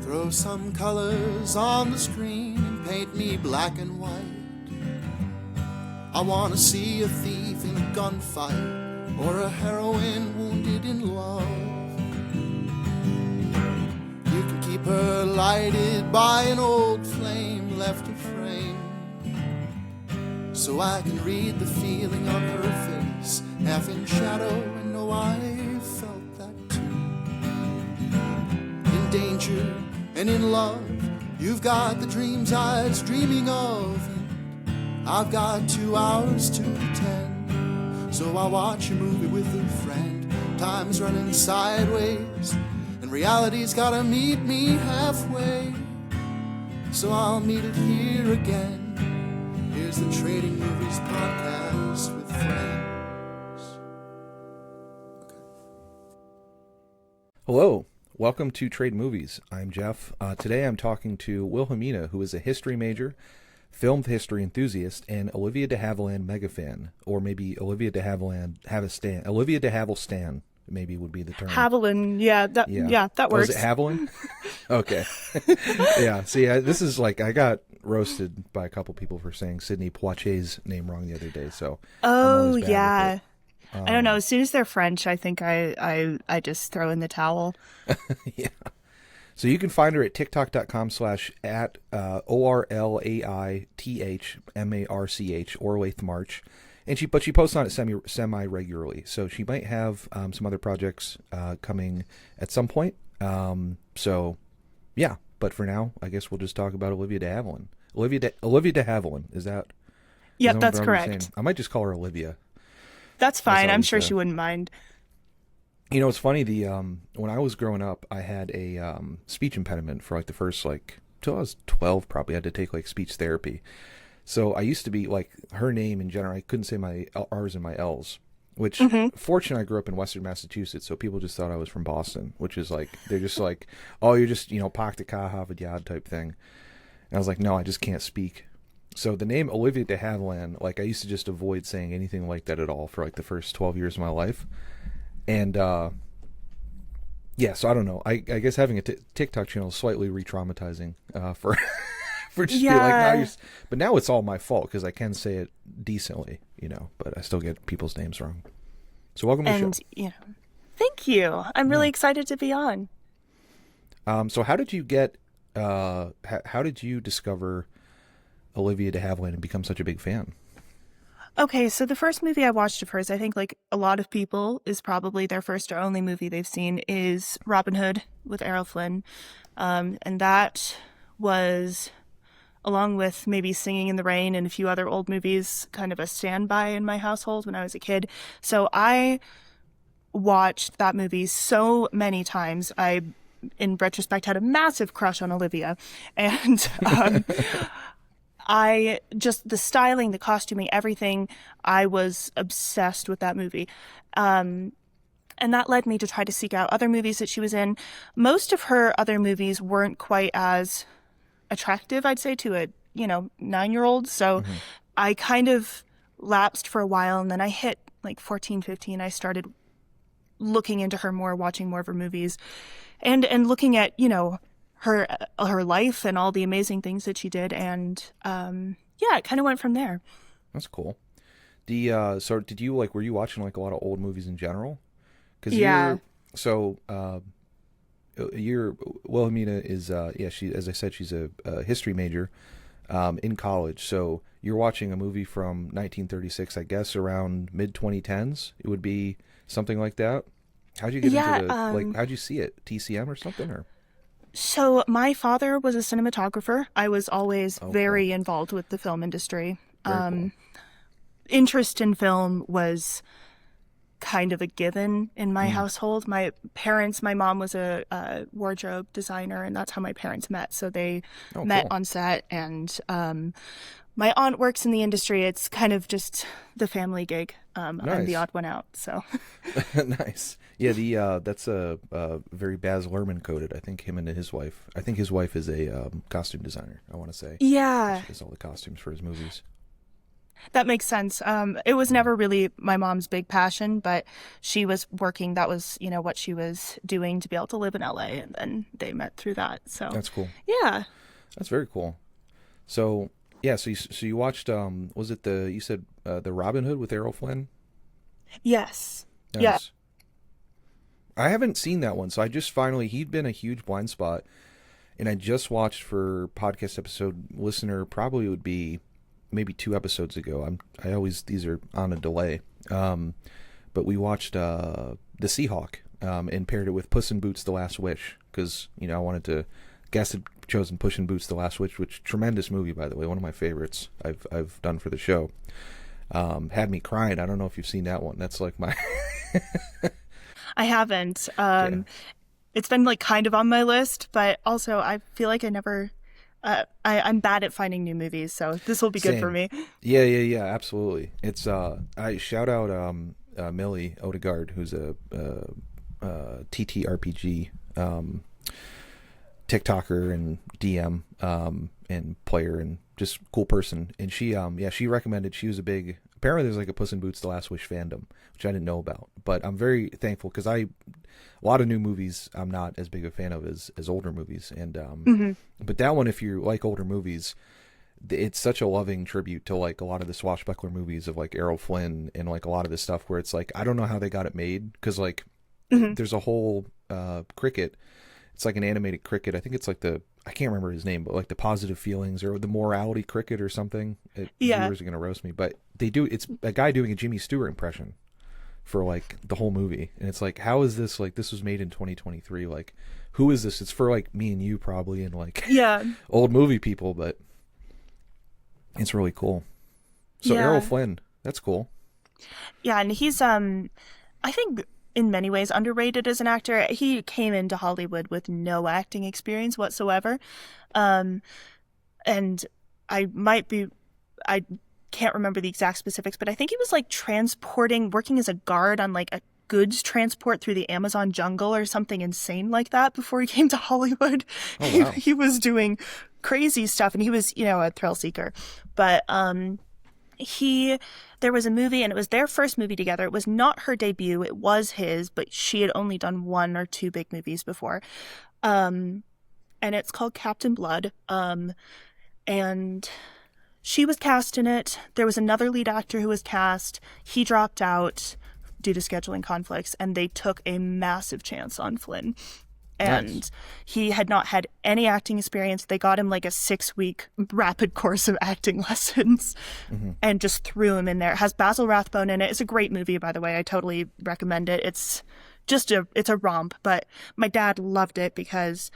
Throw some colors on the screen and paint me black and white. I wanna see a thief in a gunfight or a heroine wounded in love. You can keep her lighted by an old flame left to frame, so I can read the feeling on her face, half in shadow, and know I felt that too. In danger and in love, you've got the dreams I was dreaming of, and I've got 2 hours to pretend. So I'll watch a movie with a friend. Time's running sideways, and reality's gotta meet me halfway. So I'll meet it here again. Here's the Trading Movies Podcast with friends. Okay. Hello, welcome to Trade Movies. I'm Jeff. Today I'm talking to Wilhelmina, who is a history major, film history enthusiast, and Olivia de Havilland mega fan, or maybe Olivia de Havilland have a stan. Olivia de Havilland stan, maybe would be the term. Havilland, yeah, that works. Oh, is it Havilland? Okay. Yeah, see, this is like, I got roasted by a couple people for saying Sidney Poitier's name wrong the other day, so oh yeah, I don't know. As soon as they're French, I think I just throw in the towel. Yeah. So you can find her at tiktok.com/at ORLAITHMARCH, Orlaith March, and she posts on it semi regularly. So she might have some other projects coming at some point. So yeah, but for now, I guess we'll just talk about Olivia de Havilland. Olivia de Havilland, is that? Yep, that's correct. I might just call her Olivia. That's fine. I'm sure she wouldn't mind. You know, it's funny, when I was growing up, I had a speech impediment for like the first, till I was 12 probably. I had to take like speech therapy. So I used to be like, her name in general, I couldn't say my R's and my L's, which fortunately I grew up in Western Massachusetts, so people just thought I was from Boston, which is like, they're just like, oh, you're just, Pak de Ka Havidyad type thing. And I was like, no, I just can't speak. So the name Olivia de Havilland, like I used to just avoid saying anything like that at all for like the first 12 years of my life. And, yeah, so I don't know. I guess having a TikTok channel is slightly re-traumatizing for just being like, but now it's all my fault because I can say it decently, but I still get people's names wrong. So welcome to the show. Thank you. I'm really excited to be on. So how did you get, how did you discover Olivia de Havilland and become such a big fan? Okay, so the first movie I watched of hers, I think like a lot of people, is probably their first or only movie they've seen, is Robin Hood with Errol Flynn. And that was, along with maybe Singing in the Rain and a few other old movies, kind of a standby in my household when I was a kid. So I watched that movie so many times. I, in retrospect, had a massive crush on Olivia. And the styling, the costuming, everything, I was obsessed with that movie. And that led me to try to seek out other movies that she was in. Most of her other movies weren't quite as attractive, I'd say, to a, 9-year-old. So I kind of lapsed for a while, and then I hit like 14, 15. I started looking into her more, watching more of her movies, and looking at, her life and all the amazing things that she did, and it kind of went from there. That's cool. So did you were you watching like a lot of old movies in general? Wilhelmina is she, as I said, she's a history major in college. So you're watching a movie from 1936, I guess around mid 2010s. It would be something like that. How'd you get into how'd you see it? TCM or something or? So my father was a cinematographer. I was always very involved with the film industry. Cool. Interest in film was kind of a given in my household. My mom was a wardrobe designer, and that's how my parents met. So they met on set, and my aunt works in the industry. It's kind of just the family gig. Nice. I'm the odd one out, so. Nice. Yeah, that's a very Baz Luhrmann coded. I think him and his wife. I think his wife is a costume designer, I want to say. Yeah. She does all the costumes for his movies. That makes sense. It was never really my mom's big passion, but she was working. That was, what she was doing to be able to live in LA, and then they met through that. So That's cool. yeah. That's very cool. So yeah, so you watched was it you said the Robin Hood with Errol Flynn? Yes. Nice. Yeah. I haven't seen that one, so I just finally he'd been a huge blind spot, and I just watched for podcast episode listener probably would be maybe 2 episodes ago. These are on a delay. But we watched The Seahawk and paired it with Puss in Boots: The Last Wish because I wanted to. Guest had chosen Puss in Boots: The Last Wish, which tremendous movie by the way, one of my favorites I've done for the show. Had me crying. I don't know if you've seen that one. That's like my. I haven't. It's been like kind of on my list, but also I feel like I never. I'm bad at finding new movies, so this will be good for me. Yeah, absolutely. It's I shout out Millie Odegaard, who's a TTRPG TikToker and DM and player and just cool person. And she she recommended. She was apparently there's like a Puss in Boots: The Last Wish fandom, which I didn't know about. But I'm very thankful because a lot of new movies I'm not as big a fan of as older movies. And but that one, if you like older movies, it's such a loving tribute to like a lot of the swashbuckler movies of like Errol Flynn and like a lot of this stuff where it's like I don't know how they got it made because like there's a whole cricket. It's like an animated cricket. I think it's like I can't remember his name, but like the positive feelings or the morality cricket or something. Viewers are going to roast me, but it's a guy doing a Jimmy Stewart impression for like the whole movie. And it's like, how is this like, this was made in 2023. Like, who is this? It's for like me and you probably and like old movie people, but it's really cool. So Errol Flynn, that's cool. Yeah. And he's, I think, in many ways underrated as an actor. He came into Hollywood with no acting experience whatsoever. And I can't remember the exact specifics, but I think he was like working as a guard on like a goods transport through the Amazon jungle or something insane like that before he came to Hollywood. Oh, wow. He was doing crazy stuff and he was, a thrill seeker. But, there was a movie and it was their first movie together. It was not her debut. It was his, but she had only done 1 or 2 big movies before. And it's called Captain Blood. And she was cast in it. There was another lead actor who was cast. He dropped out due to scheduling conflicts and they took a massive chance on Flynn. And he had not had any acting experience. They got him like a 6-week rapid course of acting lessons and just threw him in there. It has Basil Rathbone in it. It's a great movie, by the way. I totally recommend it. It's a romp, but my dad loved it because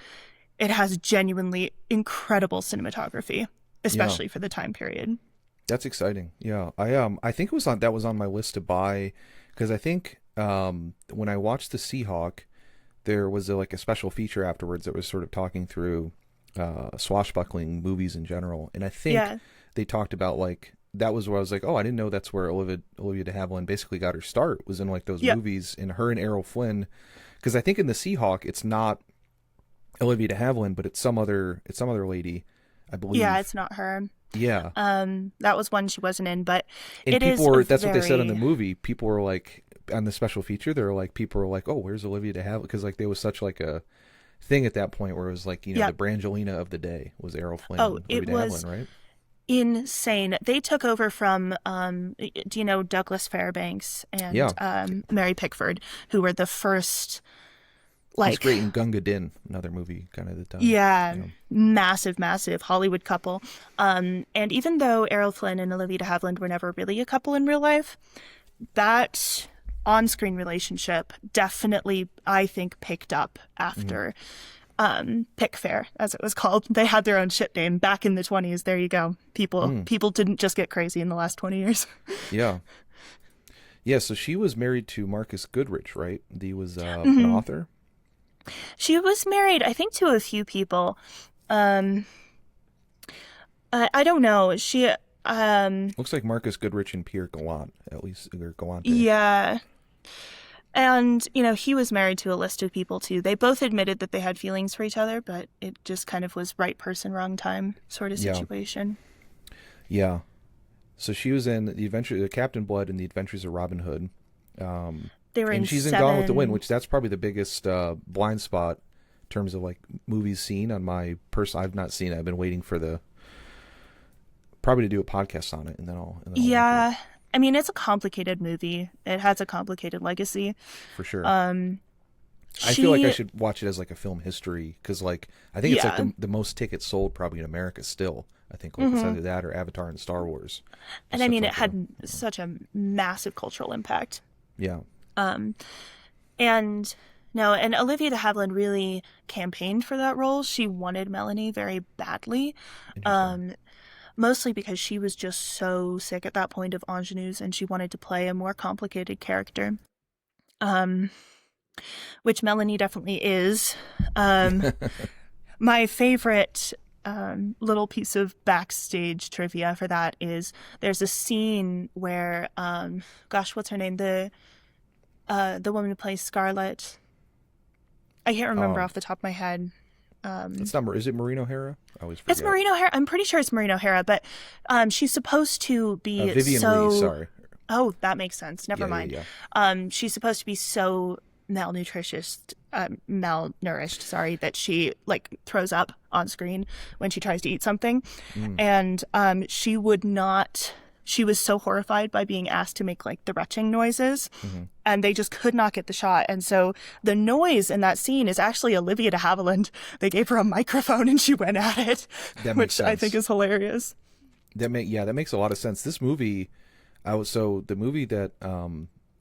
it has genuinely incredible cinematography, especially for the time period. That's exciting. Yeah. I think that was on my list to buy because I think when I watched The Seahawk, there was a special feature afterwards that was sort of talking through swashbuckling movies in general. And I think they talked about like, that was where I was like, oh, I didn't know that's where Olivia de Havilland basically got her start, was in like those movies, and her and Errol Flynn. Because I think in The Seahawk, it's not Olivia de Havilland, but it's some other lady, I believe. Yeah, it's not her. Yeah. That was one she wasn't in, but and that's what they said in the movie. People were like, on the special feature, people were like, oh, where's Olivia de Havilland? Because like there was such like a thing at that point where it was like, the Brangelina of the day was Errol Flynn. Oh, Olivia it was Havilland, right? Insane. They took over from, do you know Douglas Fairbanks and Mary Pickford, who were the first, like... He's great in Gunga Din, another movie kind of the time. Yeah, massive Hollywood couple. And even though Errol Flynn and Olivia de Havilland were never really a couple in real life, that on-screen relationship definitely, I think, picked up after Pick Fair, as it was called. They had their own shit name back in the 20s. There you go. People didn't just get crazy in the last 20 years. Yeah, so she was married to Marcus Goodrich, right? He was an author. She was married, I think, to a few people. I don't know. She looks like Marcus Goodrich and Pierre Gallant, at least, or Galante. Yeah. And, he was married to a list of people, too. They both admitted that they had feelings for each other, but it just kind of was right person, wrong time sort of situation. Yeah. So she was in the Captain Blood and the Adventures of Robin Hood. They were in And she's in Gone with the Wind, which that's probably the biggest blind spot in terms of like movies seen on my person. I've not seen it. I've been waiting for probably to do a podcast on it, and then I'll yeah. I mean, it's a complicated movie. It has a complicated legacy. for sure. I feel like I should watch it as like a film history, because like I think it's like the most tickets sold probably in America still. I think like it's either that or Avatar and Star Wars. And I mean, it had such a massive cultural impact. Yeah. And Olivia de Havilland really campaigned for that role. She wanted Melanie very badly. Mostly because she was just so sick at that point of ingenues, and she wanted to play a more complicated character. Which Melanie definitely is. My favorite little piece of backstage trivia for that is there's a scene where, what's her name? The woman who plays Scarlet. I can't remember off the top of my head. It's not. Is it Maureen O'Hara? I always forget. It's Maureen O'Hara. I'm pretty sure it's Maureen O'Hara, but she's supposed to be Vivian Lee, sorry. Oh, that makes sense. Never mind. Yeah. She's supposed to be so malnourished, that she like throws up on screen when she tries to eat something. And she would not. She was so horrified by being asked to make like the retching noises, and they just could not get the shot. And so the noise in that scene is actually Olivia de Havilland. They gave her a microphone and she went at it, which I think is hilarious. That makes a lot of sense. This movie, the movie that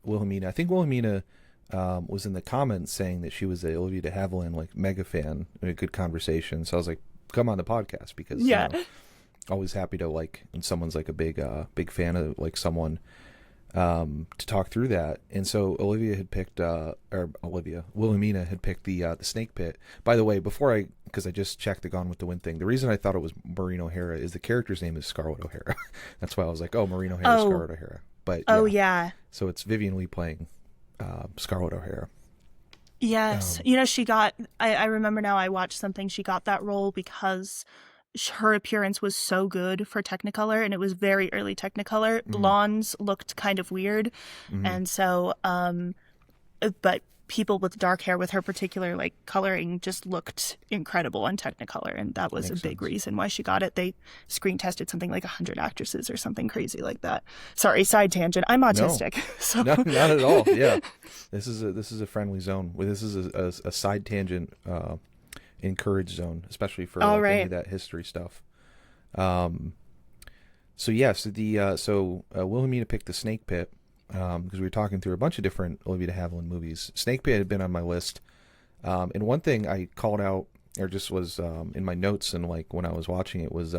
Wilhelmina, I think Wilhelmina was in the comments saying that she was a Olivia de Havilland like mega fan in a good conversation. So I was like, come on the podcast, because always happy to like when someone's like a big fan of like someone to talk through that. And so Wilhelmina had picked the snake pit. By the way, because I just checked the Gone with the Wind thing, the reason I thought it was Maureen O'Hara is the character's name is Scarlett O'Hara. That's why I was like, oh, Maureen O'Hara, Scarlett O'Hara. But so it's Vivian Lee playing Scarlett O'Hara. Yes. She got, I remember now, I watched something, she got that role because her appearance was so good for Technicolor, and it was very early Technicolor. Blondes looked kind of weird, and so but people with dark hair with her particular like coloring just looked incredible on Technicolor, and that was a big reason why she got it. They screen tested something like 100 actresses or something crazy like that. Sorry, side tangent. I'm autistic. So. No, not at all. Yeah, this is a friendly zone. This is a side tangent. Encouraged zone, especially for any of that history stuff. Wilhelmina picked the Snake Pit because we were talking through a bunch of different Olivia de Havilland movies. Snake Pit had been on my list, and one thing I called out, or just was in my notes and like when I was watching it, was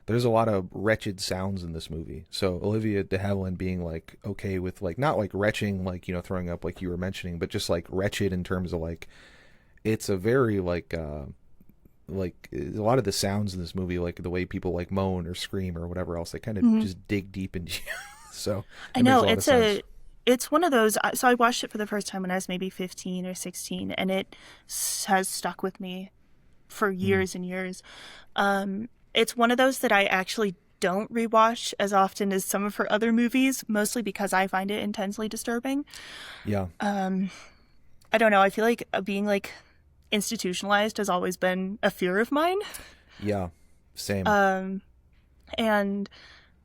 there's a lot of wretched sounds in this movie. So Olivia de Havilland being like okay with like not like retching, like throwing up like you were mentioning, but just like wretched in terms of like. It's a very like a lot of the sounds in this movie, like the way people like moan or scream or whatever else, they kind of just dig deep into you. So I know it's one of those. So I watched it for the first time when I was maybe 15 or 16, and it has stuck with me for years and years. It's one of those that I actually don't rewatch as often as some of her other movies, mostly because I find it intensely disturbing. Yeah. I don't know. I feel like being like institutionalized has always been a fear of mine. Yeah, same. And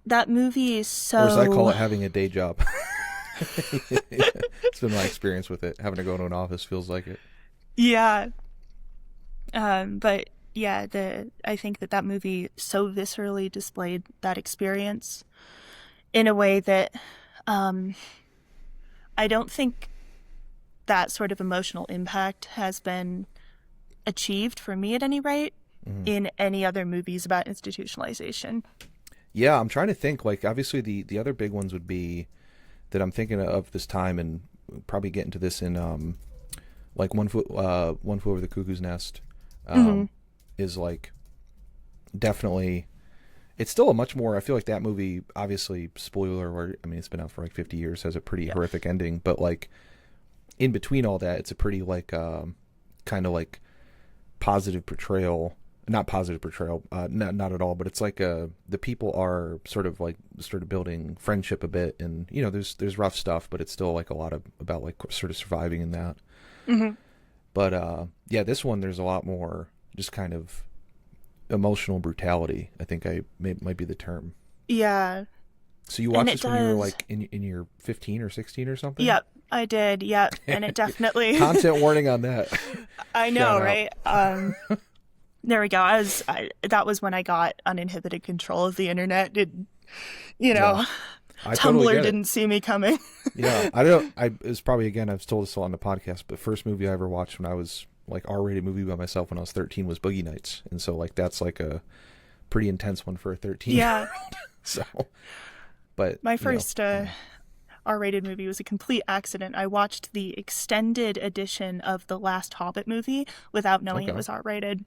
that movie is so... Or as I call it, having a day job. It's been my experience with it. Having to go to an office feels like it. Yeah. But yeah, I think that movie so viscerally displayed that experience in a way that I don't think that sort of emotional impact has been achieved, for me at any rate, in any other movies about institutionalization. Yeah, I'm trying to think, like, obviously the other big ones would be, that I'm thinking of this time, and we'll probably get into this in, like, One Flew Over the Cuckoo's Nest, is, like, definitely, it's still a much more, I feel like that movie, obviously, spoiler alert, I mean, it's been out for, like, 50 years, has a pretty horrific ending, but, like, in between all that, it's a pretty like kind of like positive portrayal not positive portrayal, not at all, but it's like the people are sort of building friendship a bit, and there's rough stuff, but it's still like a lot about like sort of surviving in that. Mm-hmm. But yeah, this one there's a lot more just kind of emotional brutality. I think might be the term. Yeah. So you watched this when you were like in your 15 or 16 or something? Yep, I did. Yep, and it definitely content warning on that. I know, right? There we go. That was when I got uninhibited control of the internet. I Tumblr totally didn't see me coming. Yeah, it's probably, again, I've told this on the podcast, but first movie I ever watched when I was like R-rated movie by myself when I was 13 was Boogie Nights, and so like that's like a pretty intense one for a 13. Yeah. So, but my first R-rated movie was a complete accident. I watched the extended edition of the last Hobbit movie without knowing it was R-rated.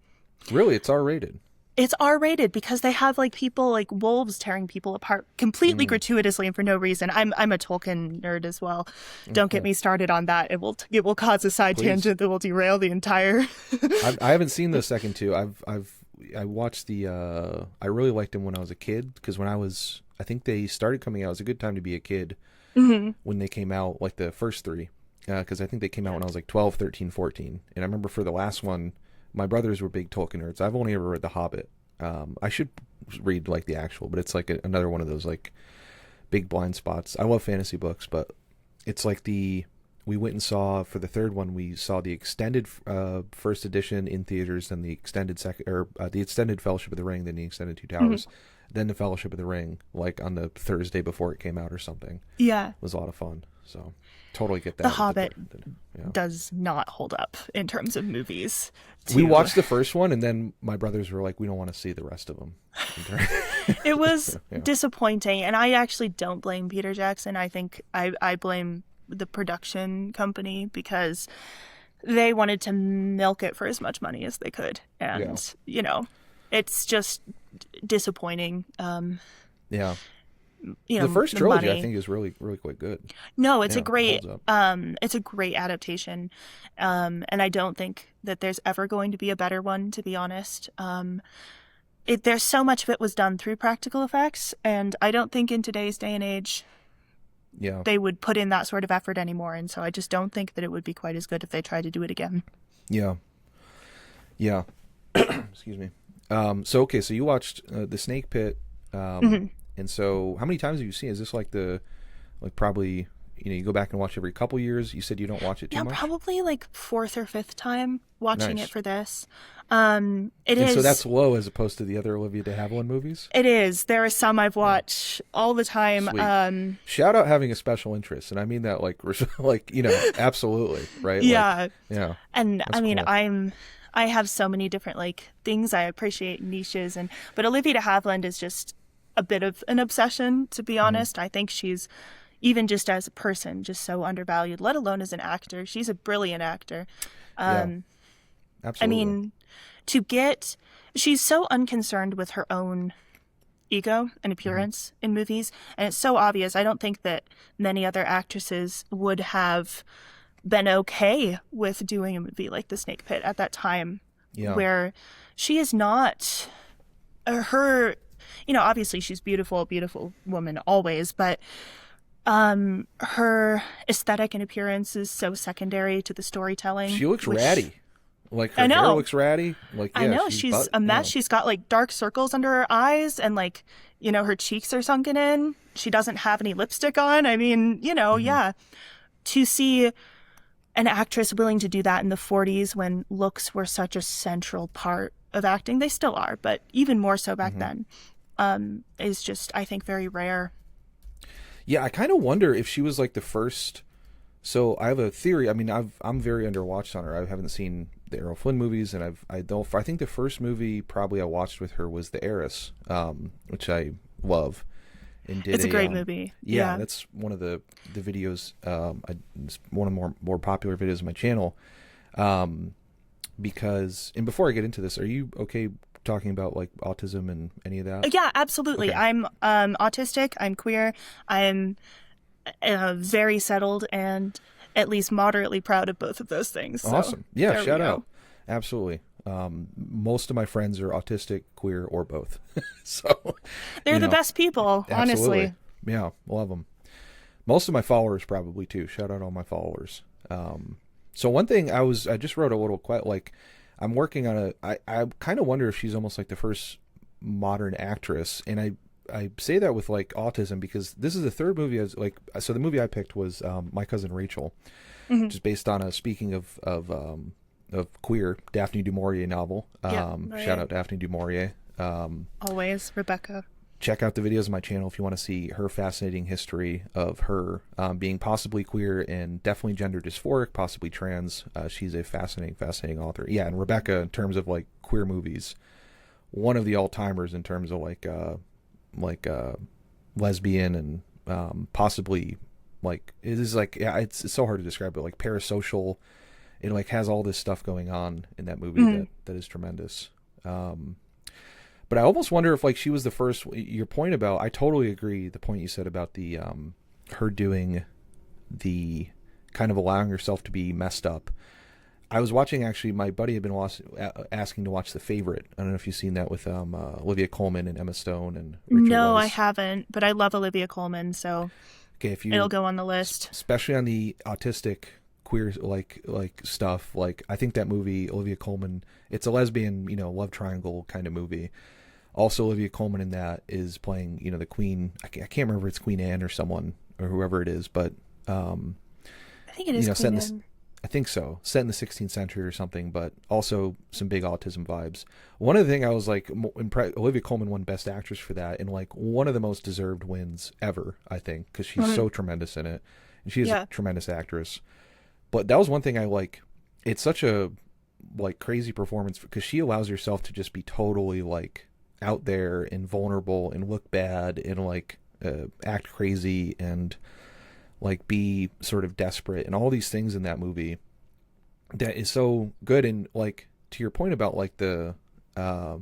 Really? It's R-rated? It's R-rated because they have like people like wolves tearing people apart completely gratuitously and for no reason. I'm a Tolkien nerd as well. Don't get me started on that. It will cause a side tangent that will derail the entire. I haven't seen the second two. I watched I really liked them when I was a kid, because I think they started coming out. It was a good time to be a kid when they came out, like the first three, because I think they came out when I was like 12, 13, 14. And I remember for the last one, my brothers were big Tolkien nerds. I've only ever read The Hobbit. I should read like the actual, but it's like another one of those like big blind spots. I love fantasy books, but it's like we went and saw, for the third one, we saw the extended first edition in theaters, then the extended the extended Fellowship of the Ring, then the extended Two Towers, then the Fellowship of the Ring, like on the Thursday before it came out or something. Yeah. It was a lot of fun. So totally get that. The Hobbit does not hold up in terms of movies. We watched the first one, and then my brothers were like, we don't want to see the rest of them. It was disappointing, and I actually don't blame Peter Jackson. I think I blame the production company, because they wanted to milk it for as much money as they could, and it's just disappointing. The first trilogy, I think, is really, really quite good. No, it's a great adaptation, and I don't think that there's ever going to be a better one, to be honest. There's so much of it was done through practical effects, and I don't think in today's day and age they would put in that sort of effort anymore, and so I just don't think that it would be quite as good if they tried to do it again. Yeah. Excuse me. So you watched The Snake Pit, and so how many times have you seen? Is this like probably, you go back and watch every couple years? You said you don't watch it too much? Yeah, probably like fourth or fifth time watching it for this. So that's low as opposed to the other Olivia de Havilland movies? It is. There are some I've watched all the time. Sweet. Shout out having a special interest, and I mean that absolutely, right? Yeah. And I mean, cool. I have so many different things I appreciate, niches, but Olivia de Havilland is just a bit of an obsession, to be honest. I think she's, even just as a person, just so undervalued, let alone as an actor. She's a brilliant actor. Absolutely. I mean, she's so unconcerned with her own ego and appearance in movies, and it's so obvious. I don't think that many other actresses would have been okay with doing a movie like The Snake Pit at that time, where she is not her. Obviously she's beautiful woman always, but her aesthetic and appearance is so secondary to the storytelling. She looks ratty. Like her hair looks ratty. I know she's a mess. She's got dark circles under her eyes, and her cheeks are sunken in. She doesn't have any lipstick on. I mean, to see an actress willing to do that in the 40s when looks were such a central part of acting, they still are, but even more so back then, is just, I think, very rare. Yeah, I kind of wonder if she was the first. So I have a theory. I mean, I'm very underwatched on her. I haven't seen the Errol Flynn movies, and I think the first movie probably I watched with her was The Heiress, which I love. And it's a great movie. Yeah, that's one of the videos. It's one of the more popular videos on my channel. Because, and before I get into this, are you okay talking about autism and any of that? Yeah, absolutely. Okay. I'm autistic. I'm queer. I'm very settled and at least moderately proud of both of those things. So awesome. Yeah, shout out. Absolutely. Most of my friends are autistic, queer, or both. So They're the best people, absolutely. honestly. Yeah, love them. Most of my followers probably too. Shout out all my followers. So one thing I just wrote a little like, I'm working on I kind of wonder if she's almost like the first modern actress, and I say that with like autism because this is the third movie I was like. So the movie I picked was My Cousin Rachel, which is based on a, speaking of queer, Daphne du Maurier novel. Shout out Daphne du Maurier. Always, Rebecca. Check out the videos on my channel if you want to see her fascinating history of her being possibly queer and definitely gender dysphoric, possibly trans. She's a fascinating author. Yeah, and Rebecca, in terms of like queer movies, one of the all-timers in terms of like lesbian and possibly like, it is like, yeah, it's so hard to describe, but like parasocial. It like has all this stuff going on in that movie that is tremendous. But I almost wonder if like she was the first. Your point about, I totally agree. The point you said about the her doing the kind of allowing herself to be messed up. I was watching, actually, my buddy had been asking to watch The Favorite. I don't know if you've seen that with Olivia Colman and Emma Stone and Rachel No, Weisz. I haven't, but I love Olivia Colman, so Okay, if you, it'll go on the list. especially on the autistic queer like stuff. Like, I think that movie, Olivia Colman, it's a lesbian, love triangle kind of movie. Also, Olivia Colman in that is playing, the queen. I can't remember if it's Queen Anne or someone or whoever it is, but I think it is Queen Anne. I think so. Set in the 16th century or something, but also some big autism vibes. One of the things I was like, Olivia Colman won Best Actress for that, and like one of the most deserved wins ever, I think, because she's so tremendous in it, and she is a tremendous actress. But that was one thing I like. It's such a like crazy performance because she allows herself to just be totally like out there and vulnerable and look bad and like act crazy and like be sort of desperate and all these things in that movie that is so good. And like, to your point about like the I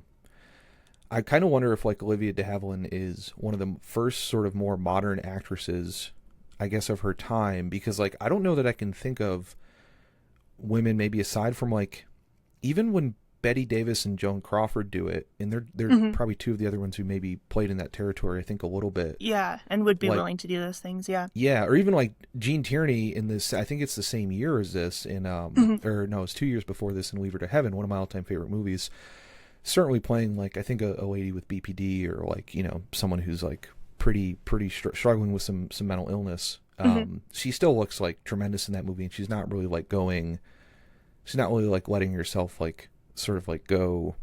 kind of wonder if like Olivia de Havilland is one of the first sort of more modern actresses, I guess, of her time, because like I don't know that I can think of women, maybe aside from like even when Betty Davis and Joan Crawford do it, and they're probably two of the other ones who maybe played in that territory, I think, a little bit. Yeah, and would be like, willing to do those things, yeah. Yeah, or even like Gene Tierney in this, I think it's the same year as this, in or no, it's 2 years before this in Leave Her to Heaven, one of my all-time favorite movies. Certainly playing like, I think a lady with BPD, or like, someone who's like pretty struggling with some mental illness. She still looks like tremendous in that movie, and she's not really like letting herself like sort of like go,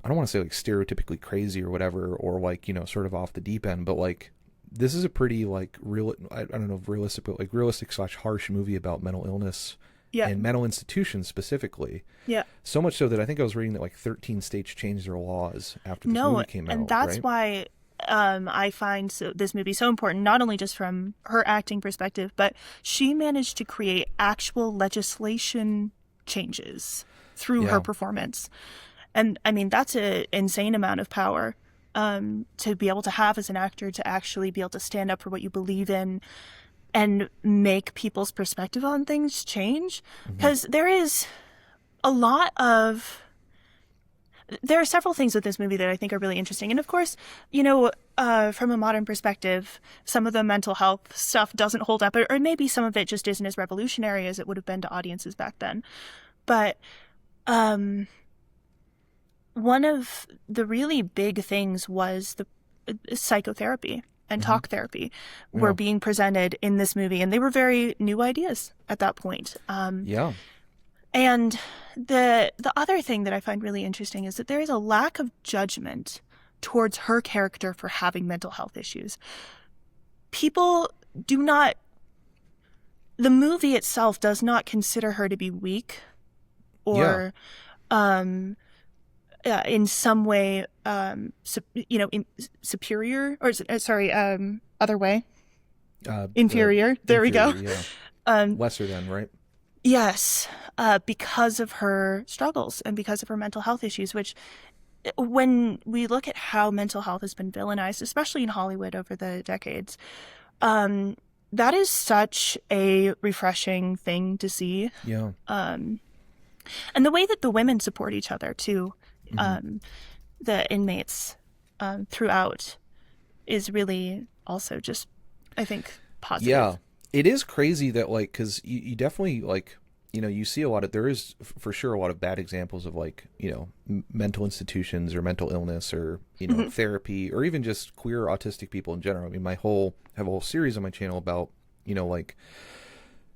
I don't want to say like stereotypically crazy or whatever, or like, sort of off the deep end, but like this is a pretty like real, I don't know if realistic, but like realistic / harsh movie about mental illness and mental institutions specifically. Yeah. So much so that I think I was reading that like 13 states changed their laws after this movie came out. And that's why I find this movie so important, not only just from her acting perspective, but she managed to create actual legislation changes through her performance. And I mean, that's an insane amount of power to be able to have as an actor, to actually be able to stand up for what you believe in and make people's perspective on things change. Because there are several things with this movie that I think are really interesting. And of course, from a modern perspective, some of the mental health stuff doesn't hold up, or maybe some of it just isn't as revolutionary as it would have been to audiences back then. But one of the really big things was the psychotherapy and talk therapy were being presented in this movie, and they were very new ideas at that point. And the other thing that I find really interesting is that there is a lack of judgment towards her character for having mental health issues. People do not, the movie itself does not consider her to be weak or in some way superior, or other way, inferior. There we go. Lesser than, right? Yes, because of her struggles and because of her mental health issues, which, when we look at how mental health has been villainized, especially in Hollywood over the decades, that is such a refreshing thing to see. And the way that the women support each other too, the inmates throughout, is really also just, I think, positive. Yeah, it is crazy that, like, because you definitely, like, you know, you see a lot of, there is for sure a lot of bad examples of, like, you know, mental institutions or mental illness or, you know, therapy, or even just queer autistic people in general. I mean, I have a whole series on my channel about, you know, like,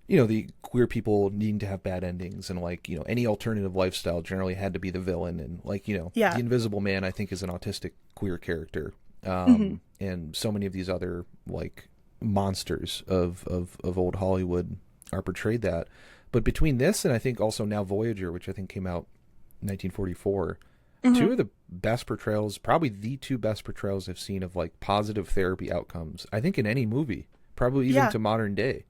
you know, the queer people needing to have bad endings, and, like, you know, any alternative lifestyle generally had to be the villain. And, like, you know, the Invisible Man, I think, is an autistic queer character. And so many of these other, like, monsters of old Hollywood are portrayed that. But between this and I think also now Voyager, which I think came out in 1944, two of the best portrayals, probably the two best portrayals I've seen of, like, positive therapy outcomes, I think, in any movie, probably even to modern day,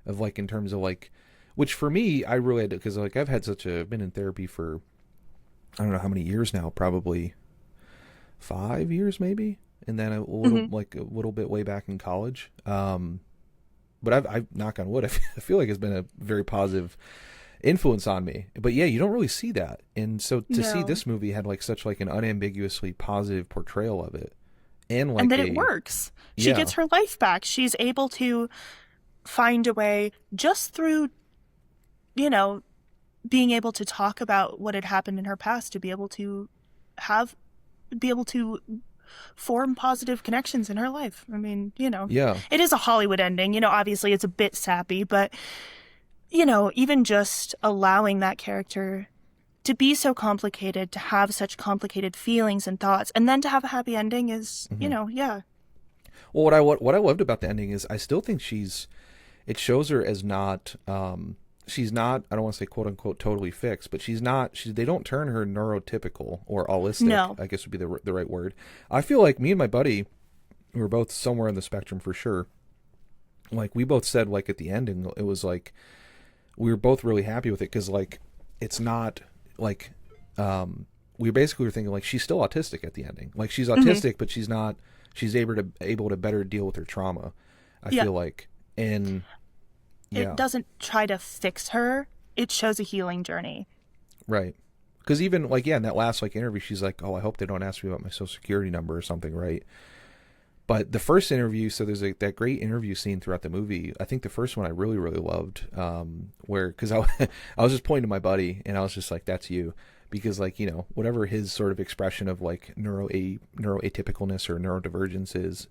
of, like, in terms of, like, which for me, I really had to, because, like, I've been in therapy for, I don't know how many years now, probably 5 years maybe. And then a little, like, a little bit way back in college. But I've knock on wood, I feel like it's been a very positive influence on me. But yeah, you don't really see that. And so to see this movie had, like, such, like, an unambiguously positive portrayal of it. And, like, and that it works. She gets her life back. She's able to find a way, just through, you know, being able to talk about what had happened in her past, to be able to form positive connections in her life. I mean, you know, it is a Hollywood ending. You know, obviously it's a bit sappy, but, you know, even just allowing that character to be so complicated, to have such complicated feelings and thoughts, and then to have a happy ending is, you know, Well, what I loved about the ending is I still think it shows her as not, she's not, I don't want to say quote unquote totally fixed, but they don't turn her neurotypical or allistic, I guess would be the right word. I feel like me and my buddy, who were both somewhere on the spectrum for sure, like, we both said, like, at the ending, it was like, we were both really happy with it, because, like, it's not, like, we basically were thinking, like, she's still autistic at the ending. Like, she's autistic, but she's able to better deal with her trauma, I feel like. And it doesn't try to fix her. It shows a healing journey. Right. Because even, like, in that last, like, interview, she's like, oh, I hope they don't ask me about my social security number or something, right? But the first interview, so there's that great interview scene throughout the movie. I think the first one I really, really loved, because I was just pointing to my buddy, and I was just like, that's you. Because, like, you know, whatever his sort of expression of, like, neuroatypicalness or neurodivergence is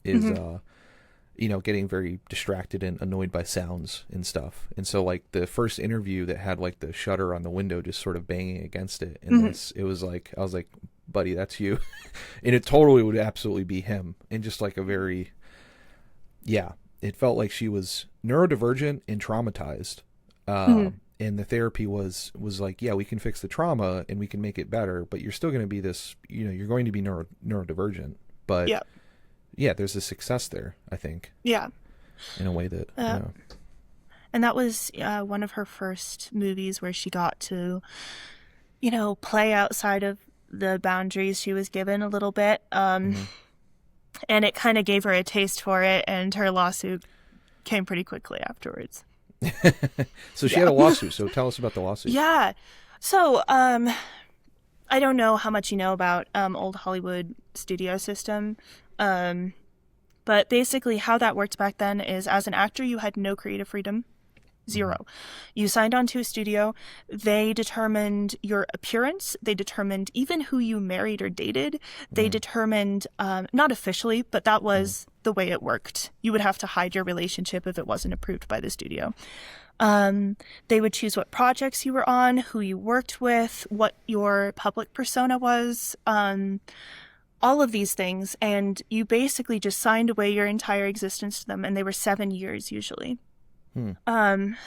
you know, getting very distracted and annoyed by sounds and stuff. And so, like, the first interview that had, like, the shutter on the window just sort of banging against it, and it was like, I was like, buddy, that's you. And it totally would absolutely be him. And just, like, a very, it felt like she was neurodivergent and traumatized. And the therapy was like, we can fix the trauma and we can make it better, but you're still going to be this, you know, you're going to be neurodivergent, but there's a success there, I think. Yeah. In a way that, And that was one of her first movies where she got to, you know, play outside of the boundaries she was given a little bit. And it kind of gave her a taste for it, and her lawsuit came pretty quickly afterwards. So she had a lawsuit. So tell us about the lawsuit. Yeah. So I don't know how much you know about old Hollywood studio system. But basically how that worked back then is, as an actor, you had no creative freedom. Zero. You signed on to a studio. They determined your appearance. They determined even who you married or dated. They determined, not officially, but that was the way it worked. You would have to hide your relationship if it wasn't approved by the studio. They would choose what projects you were on, who you worked with, what your public persona was, all of these things. And you basically just signed away your entire existence to them. And they were 7 years usually. And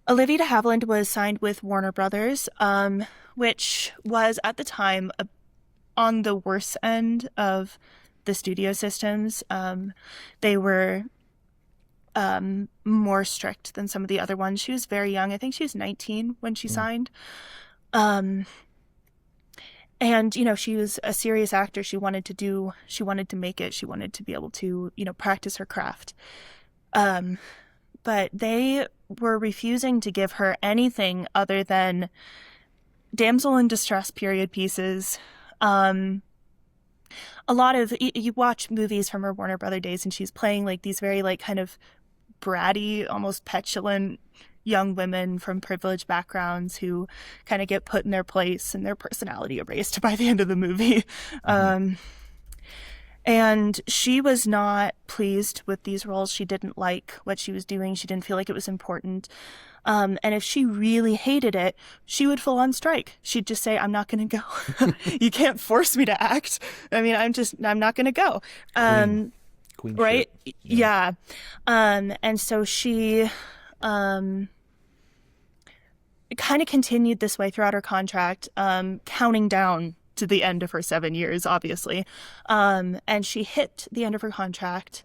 Olivia de Havilland was signed with Warner Brothers, which was at the time on the worst end of the studio systems. They were more strict than some of the other ones. She was very young. I think she was 19 when she signed. And, you know, she was a serious actor. She wanted to make it. She wanted to be able to, you know, practice her craft. but they were refusing to give her anything other than damsel in distress period pieces. A lot of, you watch movies from her Warner Brother days, and she's playing like these very like kind of bratty, almost petulant young women from privileged backgrounds who kind of get put in their place and their personality erased by the end of the movie. And she was not pleased with these roles. She didn't like what she was doing. She didn't feel like it was important. And if she really hated it, she would full on strike. She'd just say, I'm not going to go. You can't force me to act. I mean, I'm not going to go. Queen right? shit. Yeah. And so she kind of continued this way throughout her contract, counting down to the end of her 7 years, obviously. And she hit the end of her contract,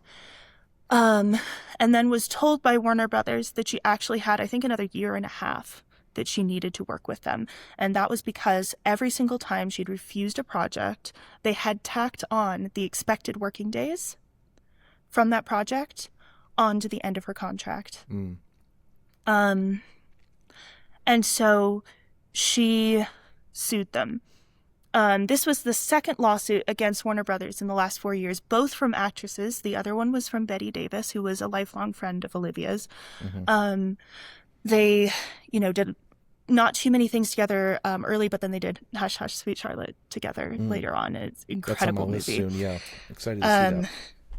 and then was told by Warner Brothers that she actually had, I think, another year and a half that she needed to work with them. And that was because every single time she'd refused a project, they had tacked on the expected working days from that project onto the end of her contract. And so she sued them. This was the second lawsuit against Warner Brothers in the last 4 years, both from actresses. The other one was from Bette Davis, who was a lifelong friend of Olivia's. They, did not too many things together early, but then they did Hush Hush Sweet Charlotte together later on. It's an incredible movie. Soon, yeah. Excited to see that.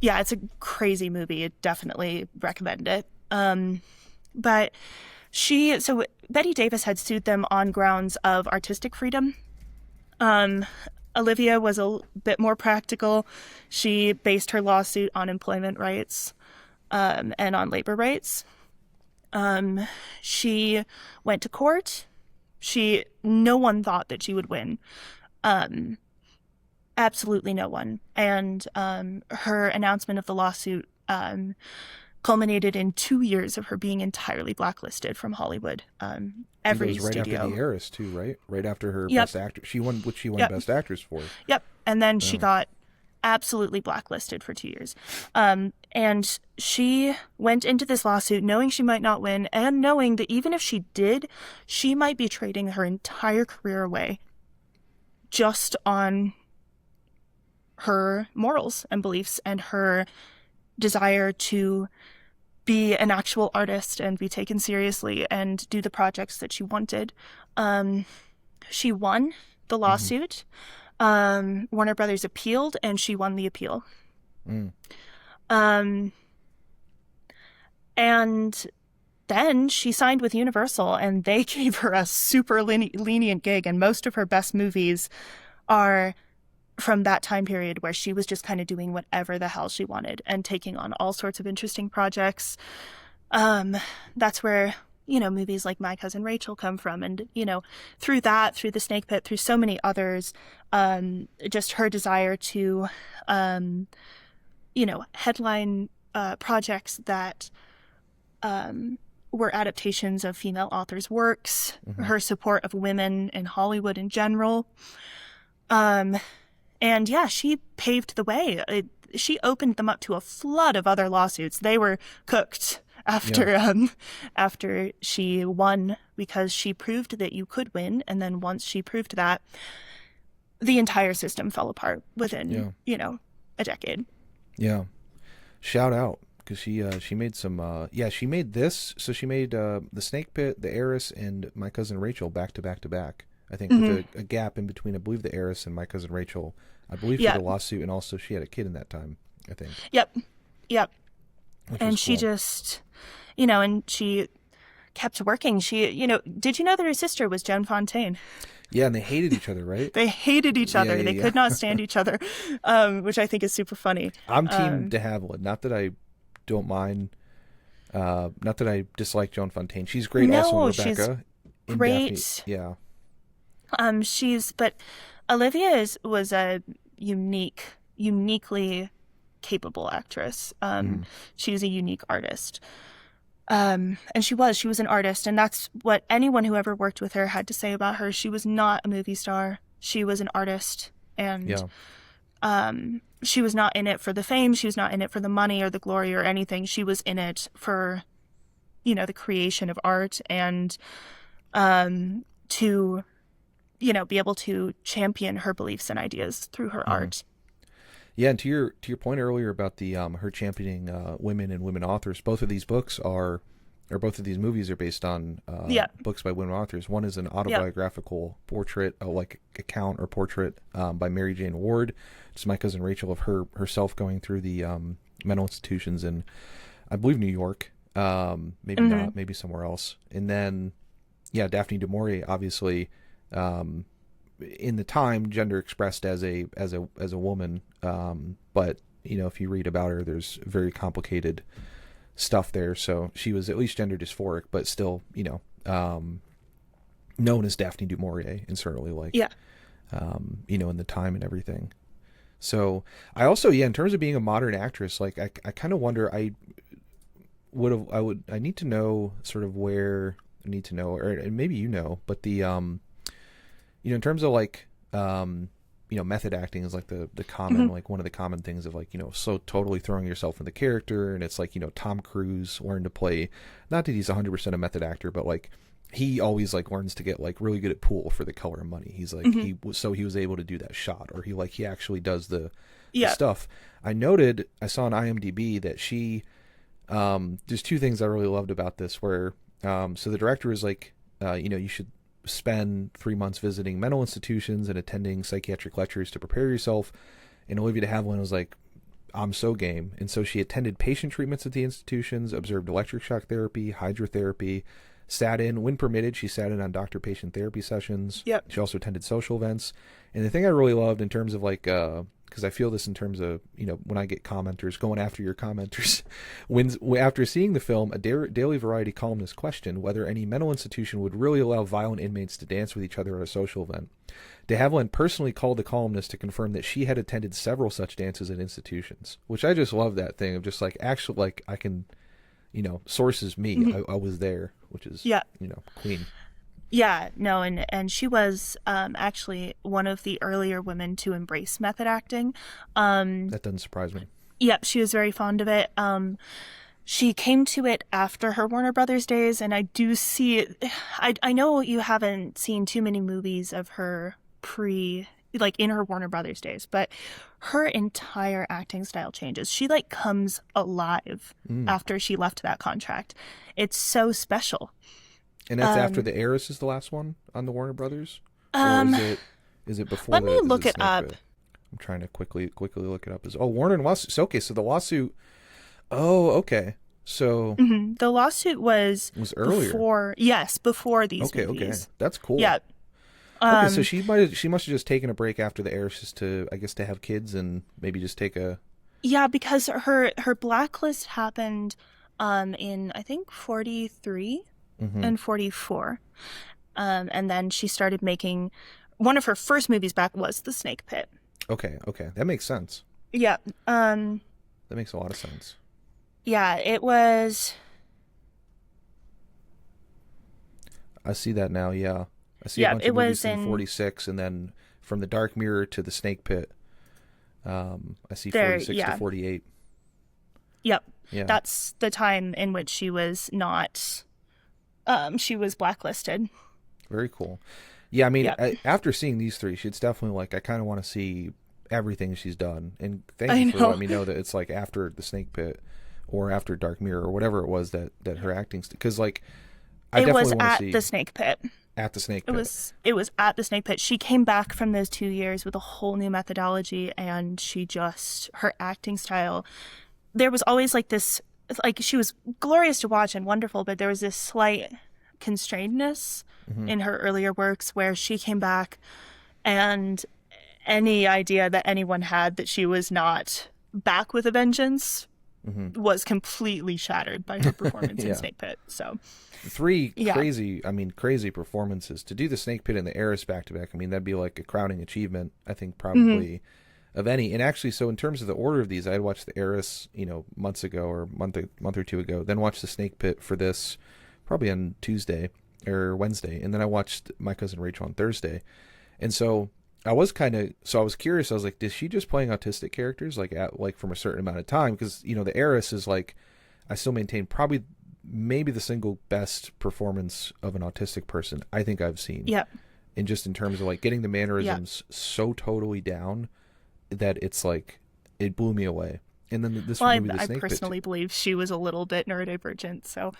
Yeah, it's a crazy movie. I'd definitely recommend it. But Bette Davis had sued them on grounds of artistic freedom. Olivia was a bit more practical. She based her lawsuit on employment rights, and on labor rights. She went to court. No one thought that she would win. Absolutely no one. And, her announcement of the lawsuit, culminated in 2 years of her being entirely blacklisted from Hollywood. Every right studio. after the Heiress too, right? Right after her Yep. Best Actress. She won Best Actress for. Yep. And then she got absolutely blacklisted for 2 years. And she went into this lawsuit knowing she might not win, and knowing that even if she did, she might be trading her entire career away just on her morals and beliefs and her desire to be an actual artist and be taken seriously and do the projects that she wanted. She won the lawsuit. Warner Brothers appealed, and she won the appeal. And then she signed with Universal, and they gave her a super lenient gig, and most of her best movies are from that time period where she was just kind of doing whatever the hell she wanted and taking on all sorts of interesting projects. That's where, movies like My Cousin Rachel come from. And, through The Snake Pit, through so many others, just her desire to, headline projects that were adaptations of female authors' works, her support of women in Hollywood in general. And yeah, she paved the way. She opened them up to a flood of other lawsuits. They were cooked after she won, because she proved that you could win. And then once she proved that, the entire system fell apart within, a decade. Yeah. Shout out, because she made some, she made this. So she made The Snake Pit, The Heiress, and My Cousin Rachel back to back to back. I think with a gap in between, I believe, The Heiress and My Cousin Rachel, I believe, for the lawsuit, and also she had a kid in that time, I think. Yep. And she just, and she kept working. She, did you know that her sister was Joan Fontaine? Yeah, and they hated each other, right? They hated each other. Yeah, they could not stand each other, which I think is super funny. I'm team de Havilland. Not that I don't mind, not that I dislike Joan Fontaine. She's great. No, also Rebecca. She's great. Daphne. Yeah. But Olivia was a uniquely capable actress. She's a unique artist. And she was an artist, and that's what anyone who ever worked with her had to say about her. She was not a movie star. She was an artist, and she was not in it for the fame. She was not in it for the money or the glory or anything. She was in it for the creation of art, and to, be able to champion her beliefs and ideas through her art. Yeah, and to your point earlier about the her championing women and women authors, both of these books are, or both of these movies are based on books by women authors. One is an autobiographical portrait, account or portrait by Mary Jane Ward. It's my cousin Rachel of herself going through the mental institutions in, I believe, New York. Maybe not, maybe somewhere else. And then, Daphne du Maurier, obviously, in the time, gender expressed as a woman. But if you read about her, there's very complicated stuff there. So she was at least gender dysphoric, but still, known as Daphne du Maurier, and certainly in the time and everything. So I also, in terms of being a modern actress, I kind of wonder, I need to know sort of where I need to know, or maybe but the, in terms of method acting is the common, one of the common things of so totally throwing yourself in the character. And it's Tom Cruise learned to play, not that he's 100% a method actor, but he always learns to get really good at pool for The Color of Money. He's he was able to do that shot, or he actually does the stuff. I saw on IMDb that she, there's two things I really loved about this, where, so the director is you should spend 3 months visiting mental institutions and attending psychiatric lectures to prepare yourself. And Olivia de Havilland was I'm so game. And so she attended patient treatments at the institutions, observed electric shock therapy, hydrotherapy, when permitted, she sat in on doctor-patient therapy sessions. Yep. She also attended social events. And the thing I really loved in terms of because I feel this in terms of, when I get commenters, going after your commenters, after seeing the film, a Daily Variety columnist questioned whether any mental institution would really allow violent inmates to dance with each other at a social event. De Havilland personally called the columnist to confirm that she had attended several such dances at institutions, which I just love that thing of just actually, I can, sources me, I was there, which is, queen. Yeah, no, and she was actually one of the earlier women to embrace method acting. That doesn't surprise me. Yep, she was very fond of it. She came to it after her Warner Brothers days, and I do see it. I know you haven't seen too many movies of her in her Warner Brothers days, but her entire acting style changes. She comes alive after she left that contract. It's so special. And that's after The Heiress is the last one on the Warner Brothers? Or is it before? Let me look it up. I'm trying to quickly look it up. Warner and lawsuit. So, okay, so the lawsuit. Oh, okay. So the lawsuit was earlier. Before these movies. Okay. That's cool. Yeah. Okay, so she must have just taken a break after The Heiress just to have kids and maybe just take a. Yeah, because her blacklist happened in I think 43. And 44. And then she started making, one of her first movies back was The Snake Pit. Okay. That makes sense. Yeah. That makes a lot of sense. Yeah, it was. I see that now, yeah. I see a bunch of movies in 46, and then from The Dark Mirror to The Snake Pit. I see 46 to 48. Yep. Yeah. That's the time in which she was not... she was blacklisted. Very cool. Yeah, I mean, after seeing these three, it's definitely I kind of want to see everything she's done. And thank you for letting me know that it's after The Snake Pit or after Dark Mirror or whatever it was that her acting... Because, I definitely want to see... It was at The Snake Pit. At The Snake Pit. It was at The Snake Pit. She came back from those 2 years with a whole new methodology, and her acting style... There was always this... she was glorious to watch and wonderful, but there was this slight constrainedness in her earlier works where she came back, and any idea that anyone had that she was not back with a vengeance was completely shattered by her performance in Snake Pit. So three crazy performances. To do The Snake Pit and The Heiress back to back, I mean, that'd be a crowning achievement, I think, probably of any. And actually, so in terms of the order of these, I had watched The Heiress, months ago or month or two ago, then watched The Snake Pit for this probably on Tuesday or Wednesday, and then I watched My Cousin Rachel on Thursday. And so I was curious. I was is she just playing autistic characters from a certain amount of time? Because The Heiress is I still maintain probably maybe the single best performance of an autistic person I think I've seen. Yeah. And just in terms of like getting the mannerisms so totally down that it's like, it blew me away. And then this movie, The Snake I personally believe she was a little bit neurodivergent, so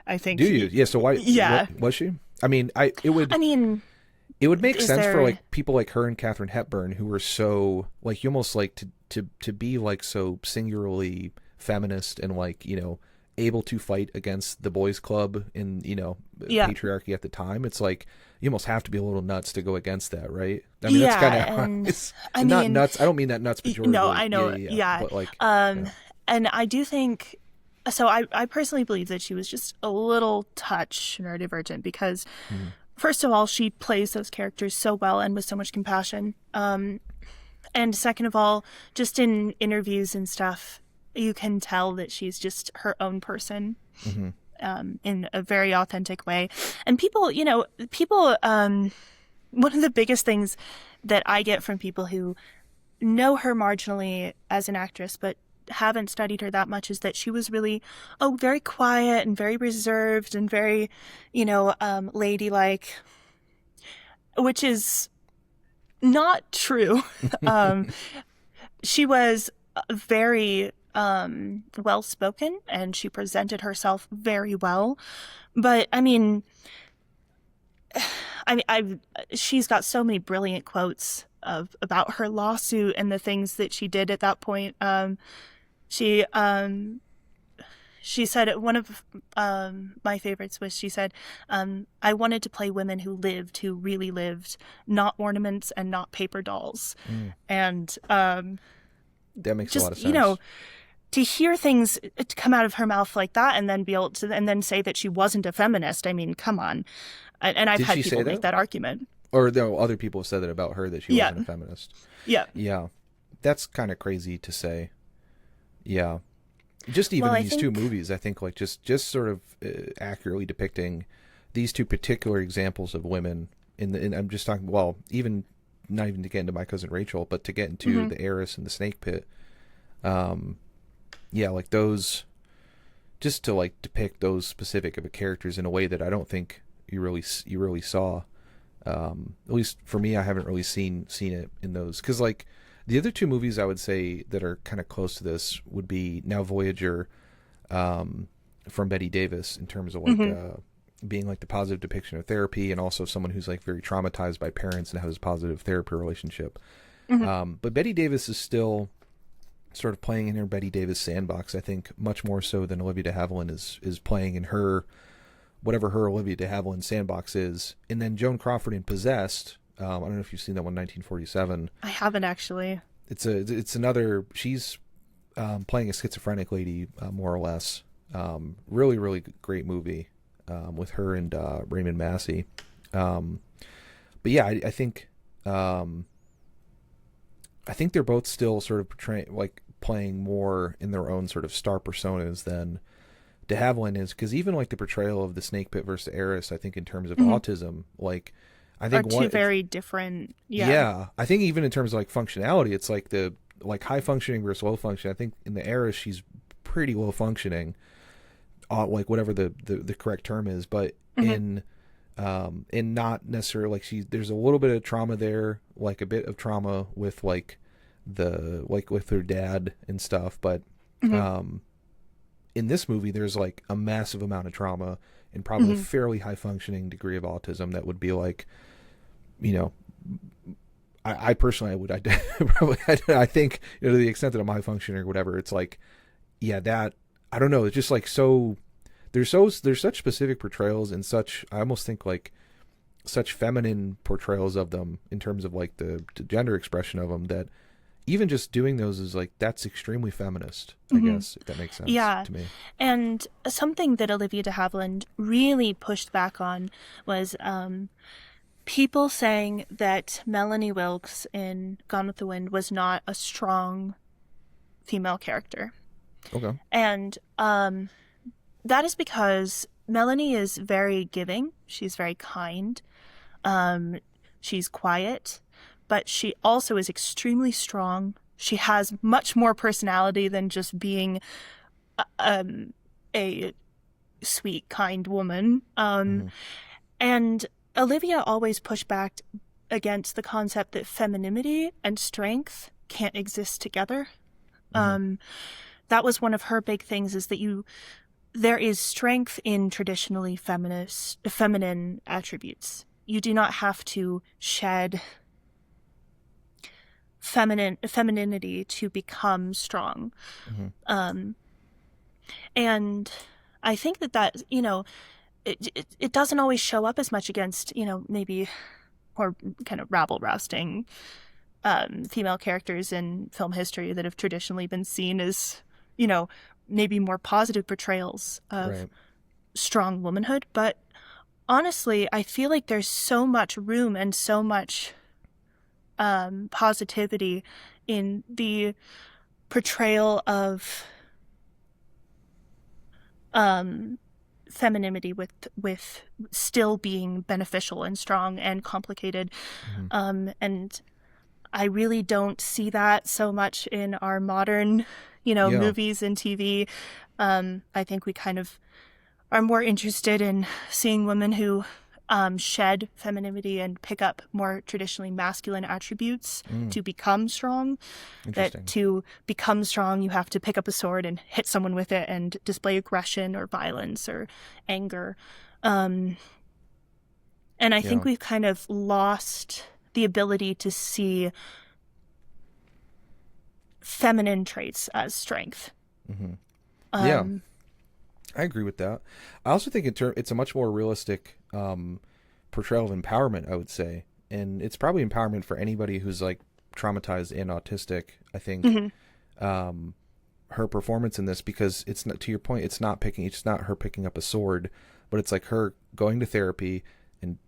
I think. Do you? Yeah. So why? Yeah. Was she? I mean, it would make sense for like people like her and Katharine Hepburn, who were so like, you almost like to be like so singularly feminist and like, you know, able to fight against the boys club and, you know, patriarchy at the time. It's like you almost have to be a little nuts to go against that, right? I mean, that's kind of not nuts. I don't mean that nuts pejoratively. No, I know. Yeah. But like, and I do think so. I personally believe that she was just a little touch neurodivergent because, first of all, she plays those characters so well and with so much compassion. And second of all, just in interviews and stuff, you can tell that she's just her own person in a very authentic way. And people, one of the biggest things that I get from people who know her marginally as an actress, but haven't studied her that much, is that she was really, very quiet and very reserved and very, ladylike, which is not true. She was very well-spoken and she presented herself very well. But she's got so many brilliant quotes about her lawsuit and the things that she did at that point. She said, one of my favorites was, she said, I wanted to play women who really lived, not ornaments and not paper dolls. And that makes a lot of sense. To hear things to come out of her mouth like that and then be able to and then say that she wasn't a feminist, I mean, come on. And I've had people make that argument. Or no, other people have said that about her, that she wasn't a feminist. Yeah. Yeah. That's kind of crazy to say. Yeah. Just even these two movies, I think, like just sort of accurately depicting these two particular examples of women and I'm just talking, well, even not even to get into My Cousin Rachel, but to get into The Heiress and The Snake Pit. Yeah, like those, just to like depict those specific of a characters in a way that I don't think you really saw. At least for me, I haven't really seen it in those, because like the other two movies I would say that are kind of close to this would be Now Voyager, from Bette Davis, in terms of like being like the positive depiction of therapy, and also someone who's like very traumatized by parents and has a positive therapy relationship. But Bette Davis is still sort of playing in her Bette Davis sandbox, I think, much more so than Olivia de Havilland is playing in her, whatever her Olivia de Havilland sandbox is. And then Joan Crawford in Possessed, I don't know if you've seen that one, 1947. I haven't, actually. It's another, she's playing a schizophrenic lady, more or less. Really, really great movie with her and Raymond Massey. But yeah, I think they're both still sort of playing more in their own sort of star personas than de Havilland is, because even like the portrayal of the Snake Pit versus the Heiress, I think in terms of autism, like I think are two very different. Yeah, I think even in terms of like functionality, it's like the like high functioning versus low functioning. I think in the Heiress she's pretty low functioning, like whatever the correct term is, but in not necessarily like there's a little bit of trauma there, like a bit of trauma with like with her dad and stuff, but in this movie there's like a massive amount of trauma and probably a fairly high functioning degree of autism that would be like, I personally I think to the extent that I'm high functioning or whatever, it's like, yeah, that I don't know, it's just like so there's such specific portrayals and such, I almost think like such feminine portrayals of them in terms of like the gender expression of them, that even just doing those is like, that's extremely feminist, I guess, if that makes sense to me. And something that Olivia de Havilland really pushed back on was people saying that Melanie Wilkes in Gone with the Wind was not a strong female character. Okay. And that is because Melanie is very giving. She's very kind. She's quiet, but she also is extremely strong. She has much more personality than just being a sweet, kind woman. And Olivia always pushed back against the concept that femininity and strength can't exist together. That was one of her big things, is that there is strength in traditionally feminine attributes. You do not have to shed femininity to become strong. And I think that, you know, it doesn't always show up as much against, you know, maybe more kind of rabble-rousting female characters in film history that have traditionally been seen as, you know, maybe more positive portrayals of strong womanhood. But honestly, I feel like there's so much room and so much positivity in the portrayal of femininity with still being beneficial and strong and complicated. And I really don't see that so much in our modern, you know, movies and TV. I think we kind of are more interested in seeing women who shed femininity and pick up more traditionally masculine attributes to become strong. That to become strong, you have to pick up a sword and hit someone with it and display aggression or violence or anger. And I think we've kind of lost the ability to see feminine traits as strength. I agree with that. I also think it's a much more realistic portrayal of empowerment, I would say. And it's probably empowerment for anybody who's like traumatized and autistic. I think her performance in this, because it's not, to your point, it's not her picking up a sword, but it's like her going to therapy and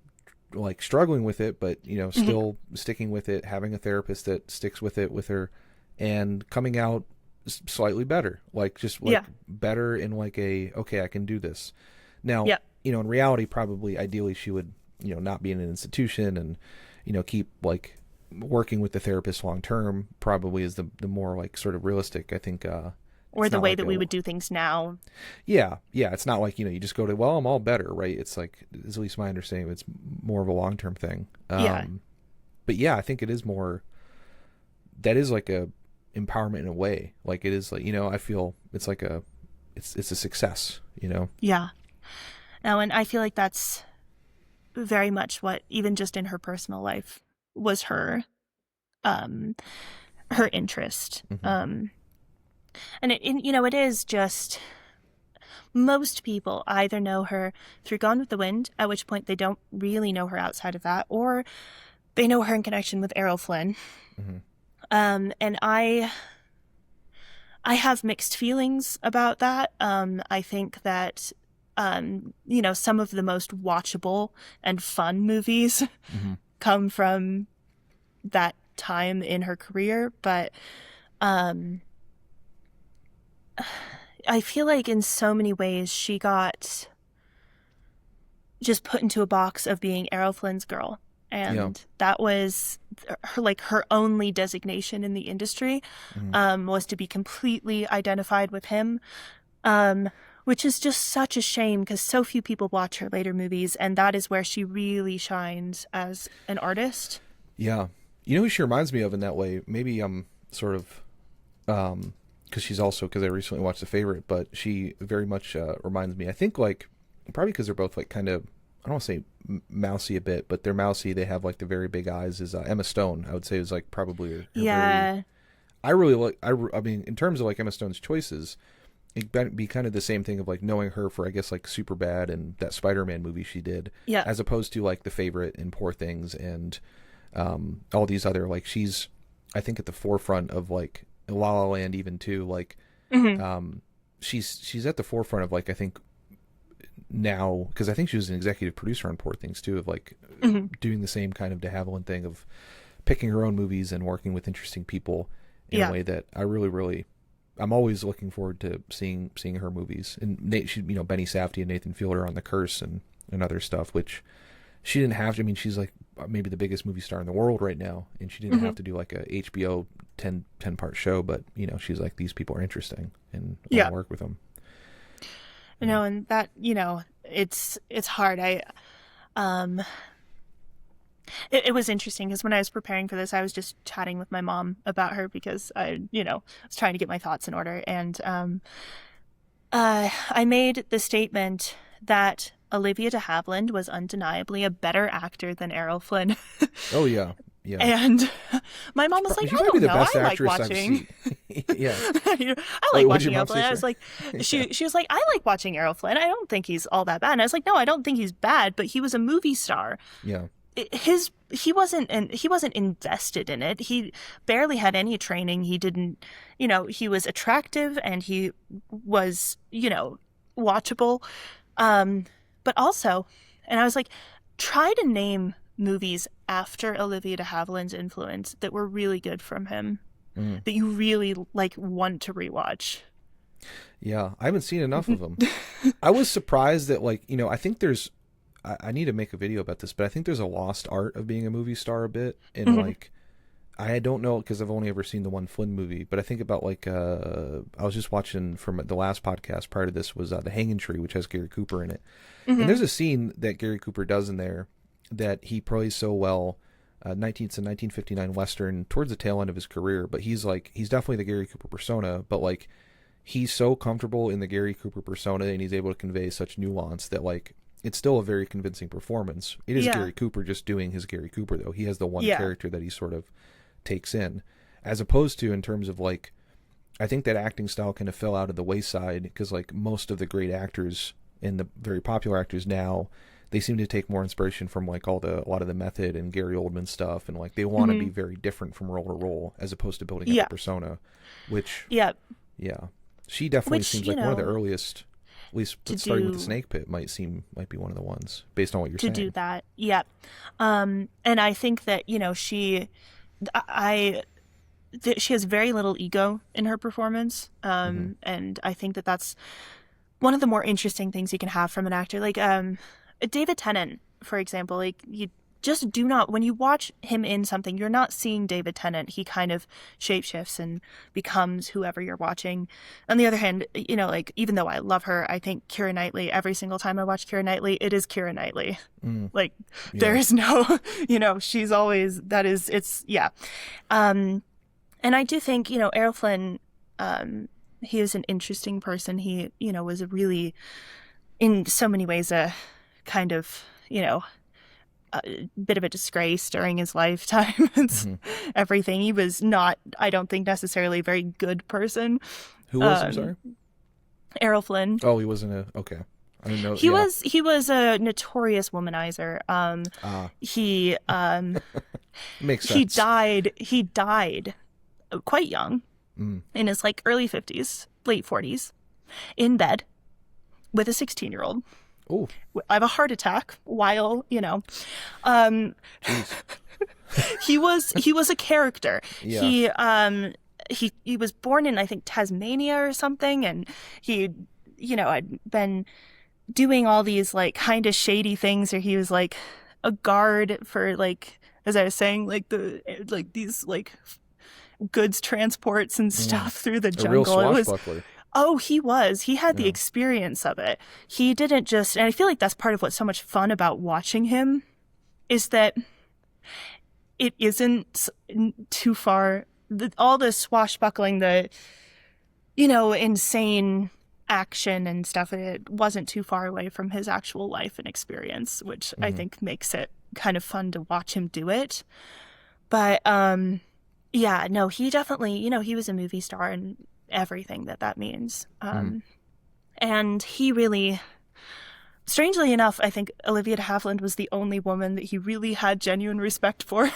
like struggling with it, but you know, still sticking with it, having a therapist that sticks with it with her, and coming out slightly better, like just like better in like okay, I can do this now. You know, in reality, probably ideally she would, you know, not be in an institution and, you know, keep like working with the therapist long term, probably is the more like sort of realistic, I think, or the way that we would do things now. It's not like, you know, you just go to, well, I'm all better, right? It's like, at least my understanding, it's more of a long-term thing. But yeah, I think it is more, that is like a empowerment in a way. Like it is like, you know, I feel it's like it's a success, you know? Yeah. Now, and I feel like that's very much what, even just in her personal life, was her interest. And you know, it is just, most people either know her through Gone with the Wind, at which point they don't really know her outside of that, or they know her in connection with Errol Flynn. And I have mixed feelings about that. I think that you know, some of the most watchable and fun movies come from that time in her career, but I feel like in so many ways she got just put into a box of being Errol Flynn's girl, and that was her only designation in the industry, was to be completely identified with him. Which is just such a shame, because so few people watch her later movies, and that is where she really shines as an artist. Yeah. You know who she reminds me of in that way? Maybe sort of, because I recently watched The Favorite, but she very much reminds me, I think, like, probably because they're both like kind of, I don't want to say mousy a bit, but they're mousy. They have like the very big eyes, is Emma Stone. I would say is like probably her very, I really like, I mean, in terms of like Emma Stone's choices, it'd be kind of the same thing of like knowing her for, I guess, like Superbad and that Spider-Man movie she did, as opposed to like The Favorite and Poor Things and all these other, like, she's, I think, at the forefront of like La La Land even too, like she's at the forefront of like, I think now, because I think she was an executive producer on Poor Things too, of like doing the same kind of de Havilland thing of picking her own movies and working with interesting people in a way that I really I'm always looking forward to seeing her movies. And she, you know, Benny Safdie and Nathan Fielder on The Curse and other stuff, which she didn't have to. I mean, she's like maybe the biggest movie star in the world right now, and she didn't have to do like a HBO 10-part show, but you know, she's like, these people are interesting and I'll work with them. And that, it's hard. It was interesting because when I was preparing for this, I was just chatting with my mom about her because I was trying to get my thoughts in order. And I made the statement that Olivia de Havilland was undeniably a better actor than Errol Flynn. Oh, yeah. Yeah. And my mom was like, I don't know. I like watching. Yeah. I like watching Errol Flynn. I was like, she was like, I like watching Errol Flynn. I don't think he's all that bad. And I was like, no, I don't think he's bad, but he was a movie star. Yeah. He wasn't invested in it. He barely had any training. He didn't, he was attractive and he was, watchable. But also, and I was like, try to name movies after Olivia de Havilland's influence that were really good from him, that you really want to rewatch. Yeah, I haven't seen enough of them. I was surprised that I think there's, I need to make a video about this, but I think there's a lost art of being a movie star a bit. And I don't know, because I've only ever seen the one Flynn movie, but I think about I was just watching from the last podcast prior to this was The Hanging Tree, which has Gary Cooper in it. And there's a scene that Gary Cooper does in there that he plays so well. It's a 1959 Western towards the tail end of his career, but he's definitely the Gary Cooper persona, but he's so comfortable in the Gary Cooper persona and he's able to convey such nuance that it's still a very convincing performance. It is Gary Cooper just doing his Gary Cooper, though. He has the one character that he sort of takes in, as opposed to in terms of I think that acting style kind of fell out of the wayside because most of the great actors and the very popular actors now, they seem to take more inspiration from a lot of the method and Gary Oldman stuff, and they want to be very different from role to role as opposed to building up a persona, which she definitely seems like one of the earliest. At least starting with the Snake Pit might be one of the ones based on what you're saying. To do that, yeah. And I think that she has very little ego in her performance, and I think that that's one of the more interesting things you can have from an actor. David Tennant, for example, you just do not, when you watch him in something, you're not seeing David Tennant. He kind of shapeshifts and becomes whoever you're watching. On the other hand, even though I love her, I think Keira Knightley, every single time I watch Keira Knightley, it is Keira Knightley. There is no, she's always, and I do think, Errol Flynn, he is an interesting person. He, was a really, in so many ways, a kind of, a bit of a disgrace during his lifetime. It's everything. He was not, I don't think, necessarily a very good person. Who was? I'm sorry. Errol Flynn. Oh, he wasn't okay. I didn't know. He was a notorious womanizer. He makes sense. He died quite young, in his early 50s, late 40s, in bed with a 16-year-old. Oh, I have a heart attack while, he was a character. Yeah. He was born in, I think, Tasmania or something, and he, had been doing all these kind of shady things, or he was a guard for as I was saying, these goods transports and stuff through the jungle. A real swashbuckler. Oh, he was. He had the experience of it. He didn't just, and I feel like that's part of what's so much fun about watching him, is that it isn't too far. All the swashbuckling, the, insane action and stuff, it wasn't too far away from his actual life and experience, which I think makes it kind of fun to watch him do it. But, he definitely, he was a movie star and everything that means. And he really, strangely enough, I think Olivia de Havilland was the only woman that he really had genuine respect for.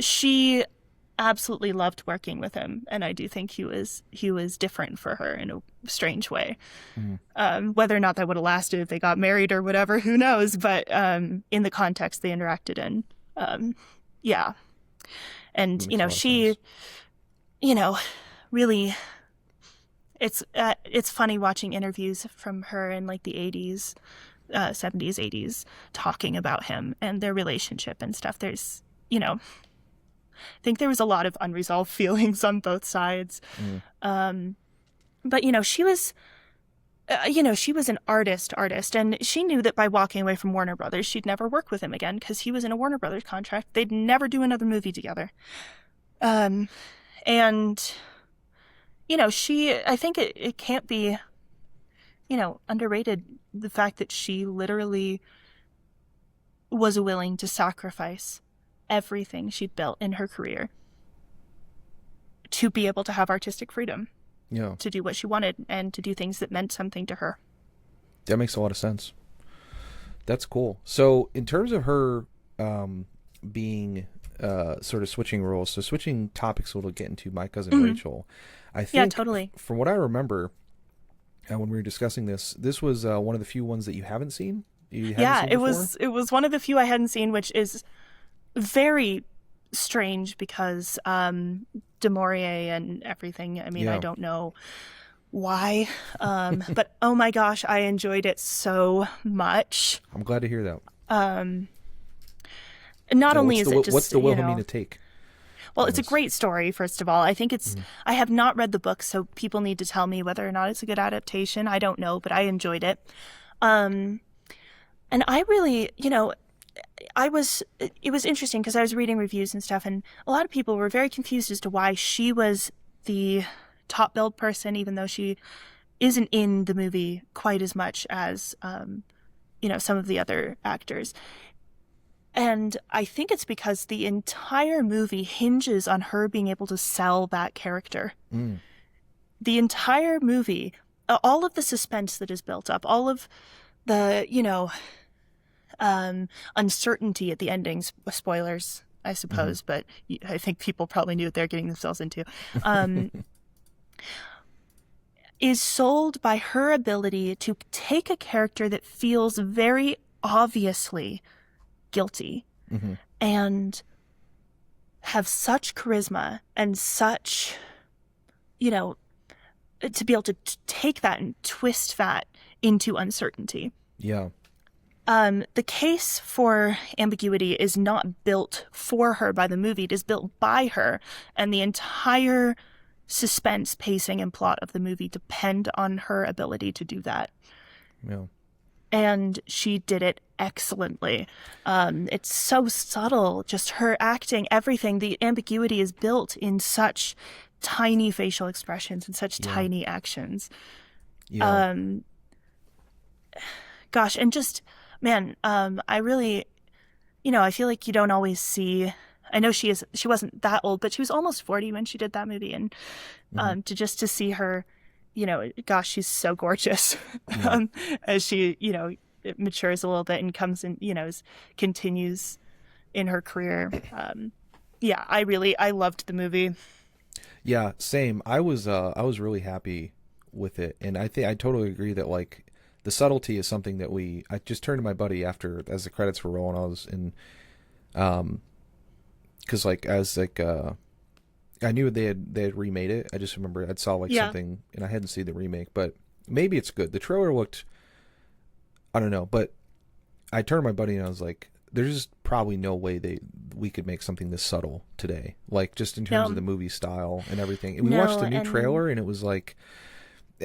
She absolutely loved working with him, and I do think he was different for her in a strange way. Whether or not that would have lasted if they got married or whatever, who knows, but in the context they interacted in, and she really, it's funny watching interviews from her in the 80s, 70s, 80s, talking about him and their relationship and stuff. There's think there was a lot of unresolved feelings on both sides. But, she was, she was an artist, and she knew that by walking away from Warner Brothers, she'd never work with him again because he was in a Warner Brothers contract. They'd never do another movie together. And, I think it can't be, underrated, the fact that she literally was willing to sacrifice everything she'd built in her career to be able to have artistic freedom. Yeah. To do what she wanted and to do things that meant something to her. That makes a lot of sense. That's cool. So in terms of her being sort of switching roles, so switching topics a little, get into My Cousin Rachel, I think, yeah, totally. From what I remember, when we were discussing this was one of the few ones that you haven't seen? Seen it was one of the few I hadn't seen, which is very strange because Du Maurier and everything. I mean, I don't know why, but oh my gosh, I enjoyed it so much. I'm glad to hear that. Not only is it just, what's the Wilhelmina take? Well, it's a great story, first of all. I think it's, I have not read the book, so people need to tell me whether or not it's a good adaptation. I don't know, but I enjoyed it. And I really, it was interesting because I was reading reviews and stuff, and a lot of people were very confused as to why she was the top billed person, even though she isn't in the movie quite as much as, some of the other actors. And I think it's because the entire movie hinges on her being able to sell that character. The entire movie, all of the suspense that is built up, all of the, uncertainty at the endings, spoilers, I suppose, but I think people probably knew what they're getting themselves into, is sold by her ability to take a character that feels very obviously guilty and have such charisma and such, to be able to take that and twist that into uncertainty. Yeah. The case for Ambiguity is not built for her by the movie. It is built by her, and the entire suspense, pacing, and plot of the movie depend on her ability to do that. Yeah. And she did it excellently. It's so subtle, just her acting, everything. The ambiguity is built in such tiny facial expressions and such tiny actions. Yeah. Gosh, and just, man, I really, I feel like you don't always see, I know she wasn't that old, but she was almost 40 when she did that movie. And to see her, gosh, she's so gorgeous as she, it matures a little bit and comes in, continues in her career. I loved the movie. Yeah, same. I was really happy with it. And I totally agree that like the subtlety is something that I just turned to my buddy as the credits were rolling. I was in, cause I knew they had remade it. I just remember I saw something, and I hadn't seen the remake, but maybe it's good. The trailer looked, I don't know, but I turned to my buddy and I was like, there's just probably no way we could make something this subtle today. Like just in terms of the movie style and everything. And we watched the new trailer and it was like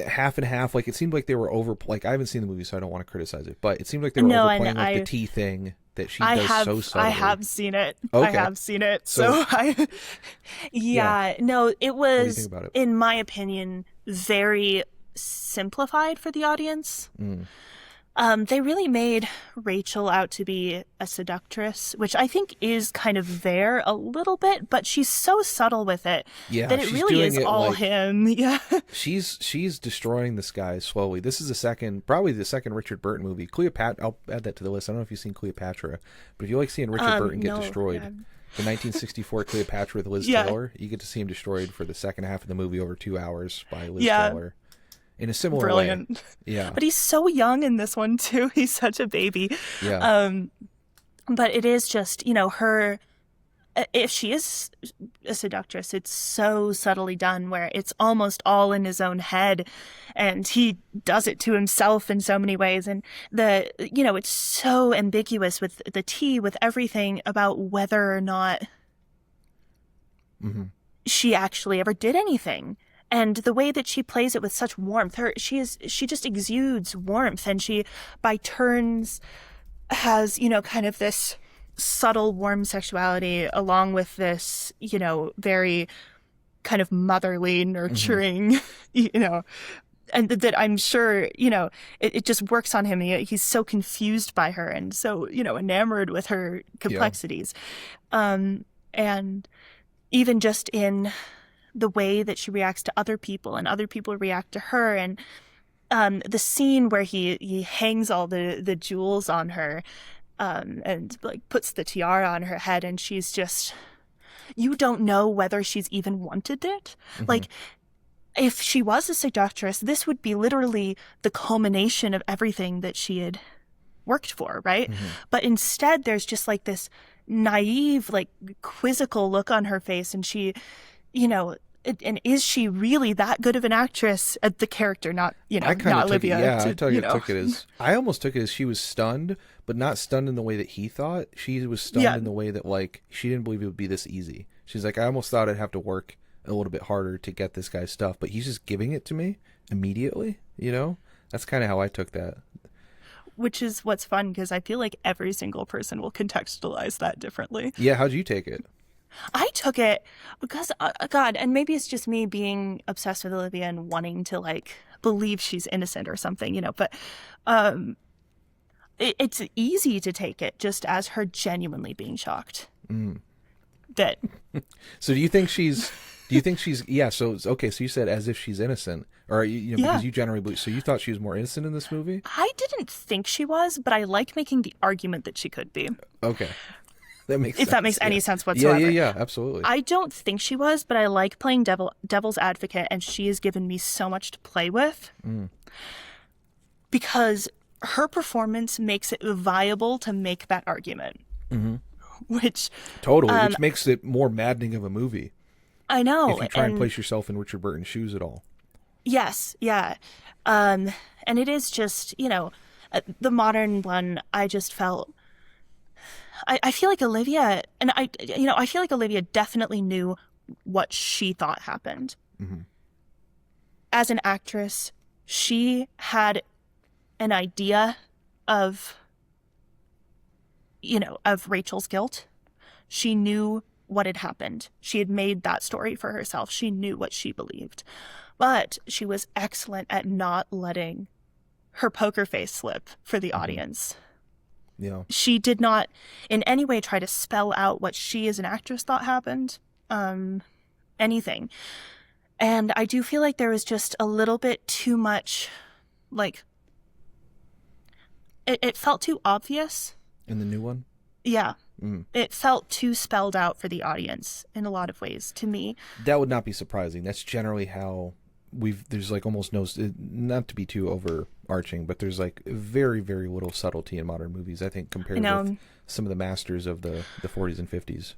half and half. Like it seemed like they were I haven't seen the movie, so I don't want to criticize it, but it seemed like they were overplaying the tea thing that she does so subtly. I have seen it. Okay. I have seen it. So no, it was, what do you think about it? In my opinion, very simplified for the audience. They really made Rachel out to be a seductress, which I think is kind of there a little bit, but she's so subtle with it that it really is all him. Yeah. She's destroying this guy slowly. This is probably the second Richard Burton movie. Cleopatra, I'll add that to the list. I don't know if you've seen Cleopatra, but if you like seeing Richard Burton get destroyed, the 1964 Cleopatra with Liz Taylor, you get to see him destroyed for the second half of the movie over 2 hours by Liz Taylor. In a similar way. Yeah. But he's so young in this one, too. He's such a baby. Yeah. But it is just, her, if she is a seductress, it's so subtly done where it's almost all in his own head. And he does it to himself in so many ways. And it's so ambiguous with the tea, with everything about whether or not she actually ever did anything. And the way that she plays it with such warmth, she just exudes warmth, and she by turns has, you know, kind of this subtle warm sexuality along with this, you know, very kind of motherly, nurturing, you know, and that I'm sure, you know, it just works on him. He's so confused by her and so, you know, enamored with her complexities. And even just in the way that she reacts to other people and other people react to her, and the scene where he hangs all the jewels on her and like puts the tiara on her head, and she's just, you don't know whether she's even wanted it. Like, if she was a seductress, this would be literally the culmination of everything that she had worked for, right? But instead there's just like this naive, like quizzical look on her face, and she, you know, and is she really that good of an actress at the character? Not, you know, not Olivia. I almost took it as she was stunned, but not stunned in the way that he thought. She was stunned in the way that, like, she didn't believe it would be this easy. She's like, I almost thought I'd have to work a little bit harder to get this guy's stuff, but he's just giving it to me immediately, you know? That's kind of how I took that. Which is what's fun, because I feel like every single person will contextualize that differently. Yeah, how'd you take it? I took it because, God, and maybe it's just me being obsessed with Olivia and wanting to, like, believe she's innocent or something, you know, but it's easy to take it just as her genuinely being shocked. That. So do you think she's, yeah, so, okay, so you said as if she's innocent, or, you know, because you generally believe, so you thought she was more innocent in this movie? I didn't think she was, but I like making the argument that she could be. Okay. That makes if sense. that makes any sense whatsoever. Yeah, absolutely. I don't think she was, but I like playing devil's advocate, and she has given me so much to play with because her performance makes it viable to make that argument. Which which makes it more maddening of a movie. I know. If you try and place yourself in Richard Burton's shoes at all. Yes, yeah. And it is just, you know, the modern one, I just felt, I feel like Olivia, and I feel like Olivia definitely knew what she thought happened. As an actress, she had an idea of, you know, of Rachel's guilt. She knew what had happened. She had made that story for herself. She knew what she believed. But she was excellent at not letting her poker face slip for the audience. Yeah. She did not in any way try to spell out what she as an actress thought happened. Anything. And I do feel like there was just a little bit too much, like, it felt too obvious. In the new one? Yeah. It felt too spelled out for the audience in a lot of ways to me. That would not be surprising. That's generally how there's like almost no, not to be too overarching, but there's like very, very little subtlety in modern movies, I think, compared with some of the masters of the 40s and 50s.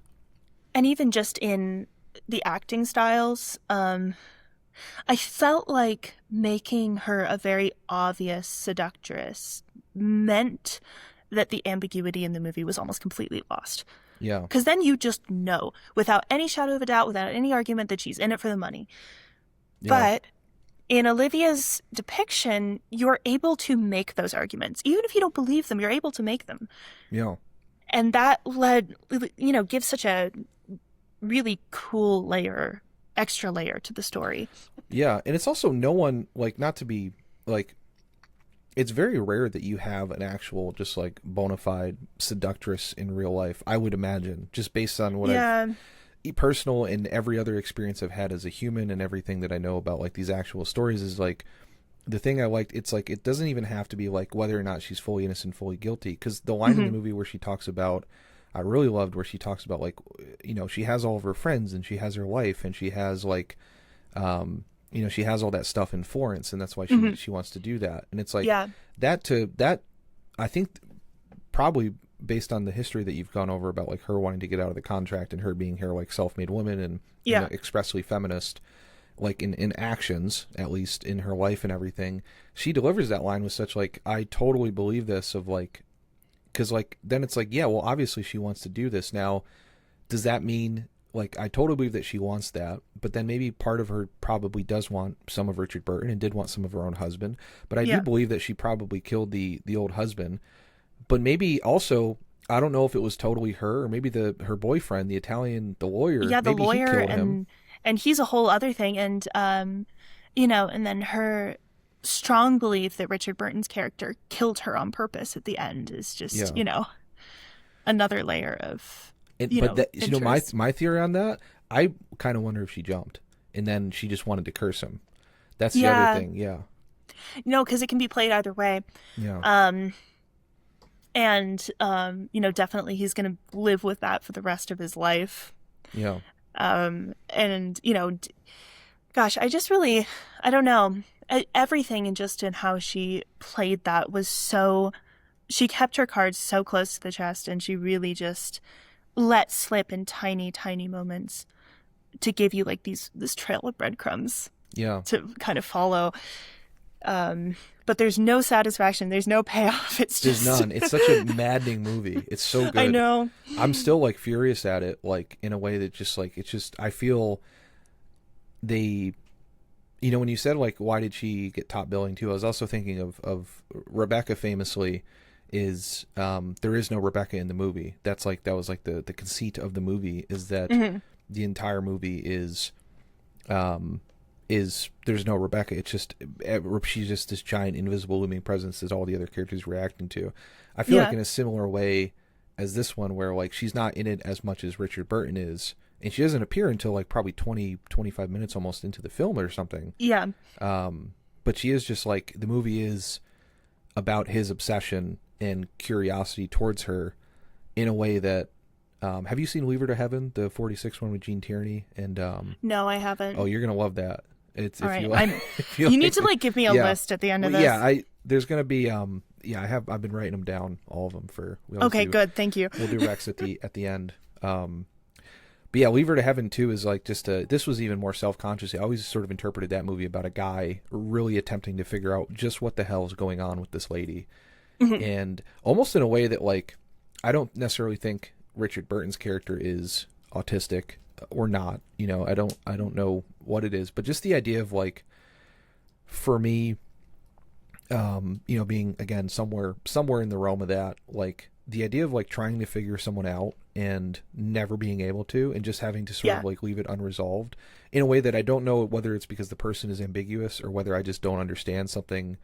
And even just in the acting styles, I felt like making her a very obvious seductress meant that the ambiguity in the movie was almost completely lost. Yeah. Because then you just know, without any shadow of a doubt, without any argument, that she's in it for the money. Yeah. But in Olivia's depiction, you're able to make those arguments. Even if you don't believe them, you're able to make them. Yeah. And that gives such a really cool extra layer to the story. Yeah. And it's also no one, like, not to be, like, it's very rare that you have an actual, just like, bona fide seductress in real life, I would imagine, just based on what I've personal and every other experience I've had as a human and everything that I know about, like, these actual stories is, like, the thing I liked, it's like, it doesn't even have to be, like, whether or not she's fully innocent, fully guilty, because the line in the movie where she talks about, I really loved where she talks about, like, you know, she has all of her friends and she has her life and she has, like, you know, she has all that stuff in Florence, and that's why she wants to do that. And it's like that I think probably based on the history that you've gone over about, like, her wanting to get out of the contract and her being here, like, self-made woman and you know, expressly feminist, like, in actions, at least in her life and everything, she delivers that line with such, like, I totally believe this, of, like, because, like, then it's like, yeah, well, obviously she wants to do this. Now, does that mean like, I totally believe that she wants that, but then maybe part of her probably does want some of Richard Burton and did want some of her own husband. But I do believe that she probably killed the old husband. But maybe also, I don't know if it was totally her, or maybe her boyfriend, the lawyer. Yeah, the maybe lawyer, he killed him. and he's a whole other thing. And and then her strong belief that Richard Burton's character killed her on purpose at the end is just another layer of interest. My theory on that, I kind of wonder if she jumped and then she just wanted to curse him. That's the other thing. Yeah. No, because it can be played either way. Yeah. And definitely he's going to live with that for the rest of his life. Yeah. And gosh, I don't know. Everything in how she played that was she kept her cards so close to the chest, and she really just let slip in tiny, tiny moments to give you like this trail of breadcrumbs. Yeah. To kind of follow. But there's no satisfaction. There's no payoff. There's none. It's such a maddening movie. It's so good. I know. I'm still like furious at it, like in a way that just like, it's just, I feel when you said like, why did she get top billing too? I was also thinking of Rebecca famously is, there is no Rebecca in the movie. That was like the conceit of the movie is that the entire movie is there's no Rebecca. It's just, she's just this giant invisible looming presence that all the other characters reacting to. I feel like in a similar way as this one, where like she's not in it as much as Richard Burton is, and she doesn't appear until like probably 20-25 minutes almost into the film or something. Yeah. But she is just like, the movie is about his obsession and curiosity towards her in a way that, have you seen Leave Her to Heaven, the 46 one with Gene Tierney? And no, I haven't. Oh, you're gonna love that. It's all if right. you like, you need to like give me a list at the end of this. Yeah, there's gonna be I've been writing them down, all of them for. Okay, good, thank you. We'll do Rex at the end. But yeah, Leave Her to Heaven too is like this was even more self-conscious. I always sort of interpreted that movie about a guy really attempting to figure out just what the hell is going on with this lady, and almost in a way that like, I don't necessarily think Richard Burton's character is autistic or not. I don't know what it is, but just the idea of like, for me, being again somewhere in the realm of that, like the idea of like trying to figure someone out and never being able to, and just having to sort of like leave it unresolved in a way that I don't know whether it's because the person is ambiguous or whether I just don't understand something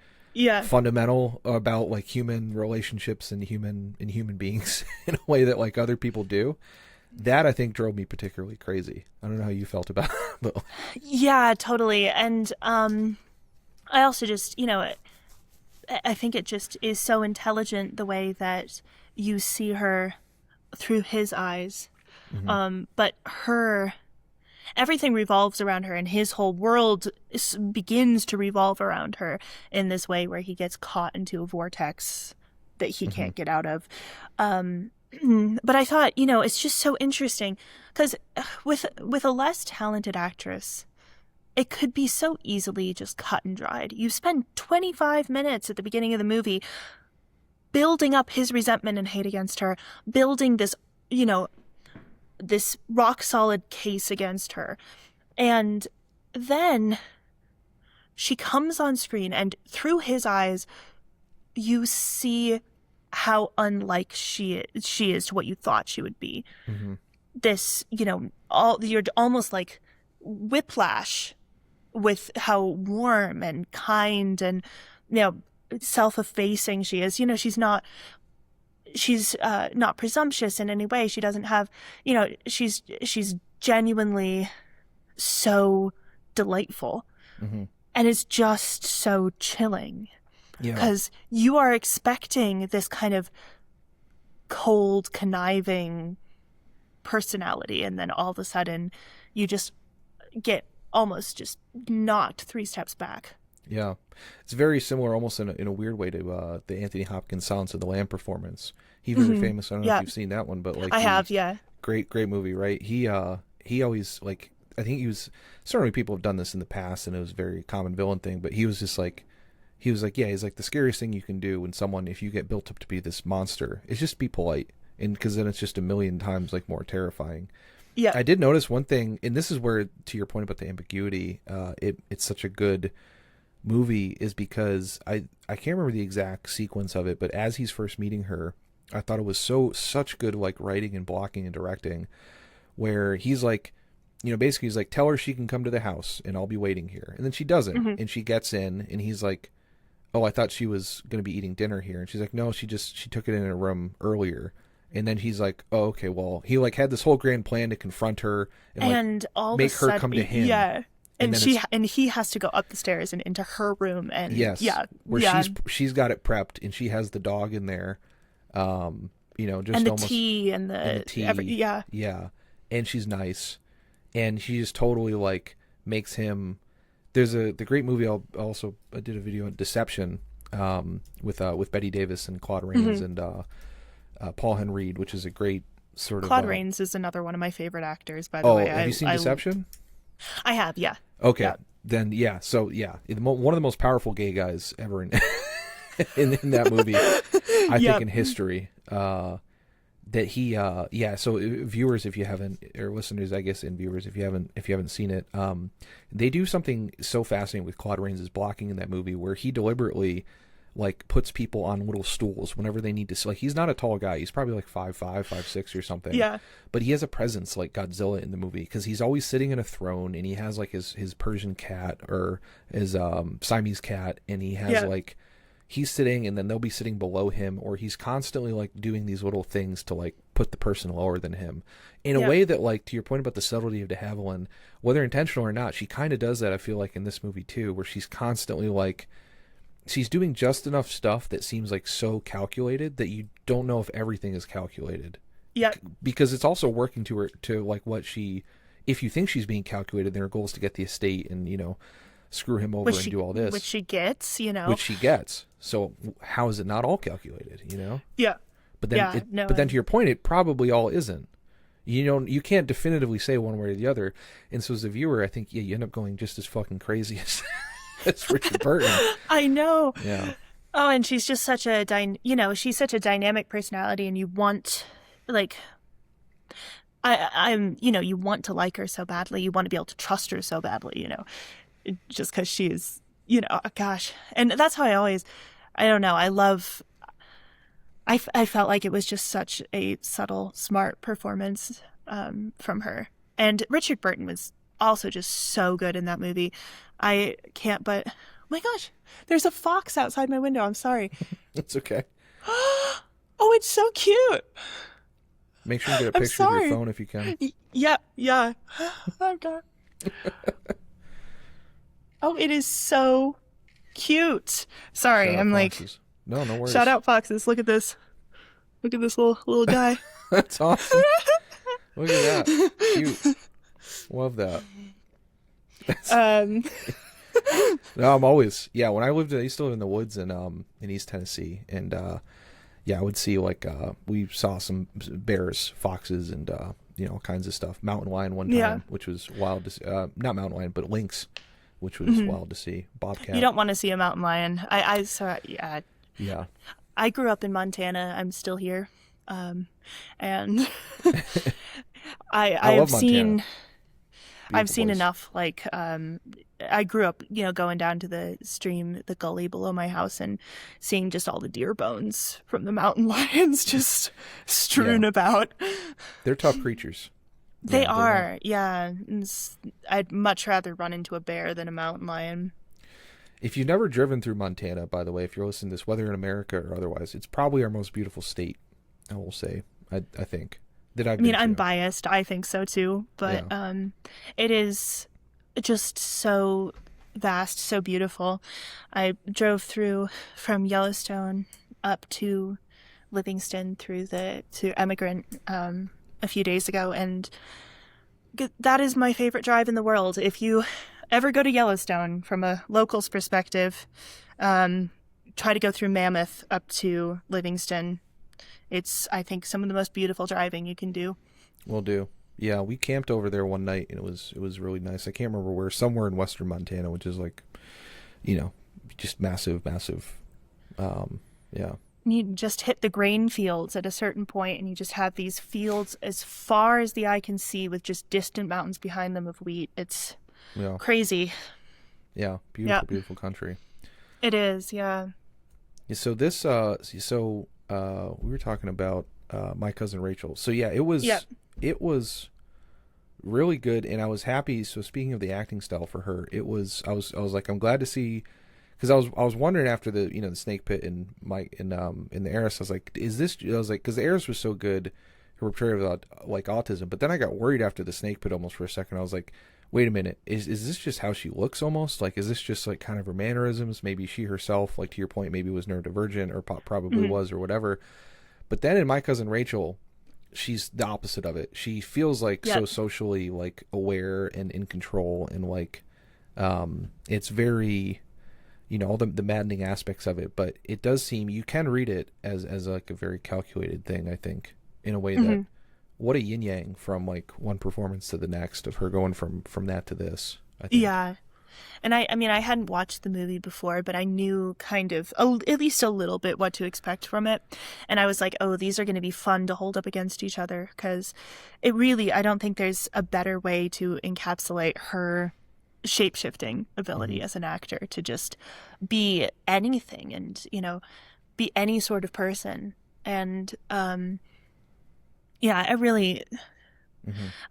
fundamental about like human relationships and human beings in a way that like other people do. That I think drove me particularly crazy. I don't know how you felt about it, but... Yeah, totally. And I also just, I think it just is so intelligent the way that you see her through his eyes. But everything revolves around her, and his whole world begins to revolve around her in this way where he gets caught into a vortex that he can't get out of. But I thought, it's just so interesting because with a less talented actress, it could be so easily just cut and dried. You spend 25 minutes at the beginning of the movie building up his resentment and hate against her, building this, this rock solid case against her. And then she comes on screen, and through his eyes, you see how unlike she is to what you thought she would be. This, you're almost like whiplash with how warm and kind and, self-effacing she is. She's not presumptuous in any way. She doesn't have, she's genuinely so delightful. And it's just so chilling. Because you are expecting this kind of cold, conniving personality, and then all of a sudden you just get almost just knocked 3 steps back. Yeah. It's very similar almost in a weird way to the Anthony Hopkins Silence of the Lamb performance. He's very famous. I don't know if you've seen that one, but like I have, yeah. Great movie, right? He always like, I think he was, certainly people have done this in the past and it was a very common villain thing, but he was just like, he's like the scariest thing you can do when someone, if you get built up to be this monster, is just be polite, and because then it's just a million times like more terrifying. Yeah. I did notice one thing, and this is where, to your point about the ambiguity, it's such a good movie, is because I can't remember the exact sequence of it, but as he's first meeting her, I thought it was such good like writing and blocking and directing, where he's like, you know, basically he's like, tell her she can come to the house and I'll be waiting here. And then she doesn't. Mm-hmm. And she gets in and he's like, oh, I thought she was going to be eating dinner here. And she's like, no, she took it in a room earlier. And then he's like, oh, okay, well, he like had this whole grand plan to confront her and like, all make her come to him. Yeah. And then he has to go up the stairs and into her room. And yes, yeah. Where yeah. she's got it prepped and she has the dog in there. You know, just and the almost, tea and the tea. yeah. Yeah. And she's nice. And she just totally like makes him. There's the great movie I did a video on Deception, with Betty Davis and Claude Rains and Paul Henreid, which is a great sort of. Claude Rains is another one of my favorite actors, by the way. Have you seen Deception? I have, yeah. Okay, yeah. Then yeah. So yeah, one of the most powerful gay guys ever in in that movie, I think, in history. That he so viewers, if you haven't, or listeners, I guess, and viewers, if you haven't seen it, they do something so fascinating with Claude Rains' blocking in that movie, where he deliberately like puts people on little stools whenever they need to, like, he's not a tall guy, he's probably like 5'5", 5'6" or something, yeah, but he has a presence like Godzilla in the movie, because he's always sitting in a throne and he has like his Persian cat or his Siamese cat, and he has like, he's sitting and then they'll be sitting below him, or he's constantly like doing these little things to like put the person lower than him in a way that, like, to your point about the subtlety of de Havilland, whether intentional or not, she kind of does that, I feel like, in this movie too, where she's constantly like, she's doing just enough stuff that seems like so calculated that you don't know if everything is calculated. Yeah. Because it's also working to her, to like what she, if you think she's being calculated, then her goal is to get the estate and, you know, screw him over and do all this. Which she gets, you know. Which she gets. So how is it not all calculated, you know? Yeah. But then, but then to your point, it probably all isn't. You know, you can't definitively say one way or the other. And so as a viewer, I think, you end up going just as fucking crazy as Richard Burton. I know. Yeah. Oh, and she's just such a, she's such a dynamic personality, and you want, like, I'm, you want to like her so badly. You want to be able to trust her so badly, you know, just because she's, gosh. And that's how I don't know. I felt like it was just such a subtle, smart performance from her. And Richard Burton was also just so good in that movie. I can't but... Oh my gosh, there's a fox outside my window. I'm sorry. It's okay. Oh, it's so cute. Make sure you get a picture of your phone if you can. Yeah. Oh, God. Oh, it is so cute. Sorry, Shout I'm out like... foxes. No worries. Shout out foxes. Look at this. Look at this little guy. That's awesome. Look at that. Cute. Love that. No, I'm always, when I used to live in the woods in East Tennessee, and I would see like we saw some bears, foxes, and all kinds of stuff. Mountain lion one time, which was wild to see. Not mountain lion, but lynx, which was wild to see. Bobcat. You don't want to see a mountain lion. I saw. Yeah. I grew up in Montana. I'm still here, and I've seen. I've seen enough. Like, I grew up, going down to the stream, the gully below my house, and seeing just all the deer bones from the mountain lions just strewn about. They're tough creatures. They are, yeah. I'd much rather run into a bear than a mountain lion. If you've never driven through Montana, by the way, if you're listening to this, whether in America or otherwise, it's probably our most beautiful state, I will say, I think. I'm biased. I think so too, but it is just so vast, so beautiful. I drove through from Yellowstone up to Livingston to Emigrant a few days ago, and that is my favorite drive in the world. If you ever go to Yellowstone from a local's perspective, try to go through Mammoth up to Livingston. It's, I think, some of the most beautiful driving you can do. Will do. Yeah, we camped over there one night, and it was really nice. I can't remember where, somewhere in western Montana, which is like, just massive. Yeah. you just hit the grain fields at a certain point, and you just have these fields as far as the eye can see with just distant mountains behind them of wheat. It's crazy. Yeah, beautiful, beautiful country. It is, yeah. So this, we were talking about My Cousin Rachel. So yeah, it was really good, and I was happy. So speaking of the acting style for her, I was like, I'm glad to see, because I was wondering after the the Snake Pit and in the Heiress, I was like, because the Heiress was so good, her portrayal of like autism, but then I got worried after the Snake Pit almost for a second. I was like, wait a minute, is this just how she looks almost? Like, is this just like kind of her mannerisms? Maybe she herself, like to your point, maybe was neurodivergent or probably was or whatever. But then in My Cousin Rachel, she's the opposite of it. She feels like so socially like aware and in control, and like it's very, all the maddening aspects of it, but it does seem, you can read it as like a very calculated thing, I think, in a way that, what a yin yang from like one performance to the next of her going from that to this, I think. Yeah. And I mean, I hadn't watched the movie before, but I knew kind of, at least a little bit, what to expect from it. And I was like, oh, these are going to be fun to hold up against each other, because it really, I don't think there's a better way to encapsulate her shape-shifting ability as an actor, to just be anything and, be any sort of person. And, I really,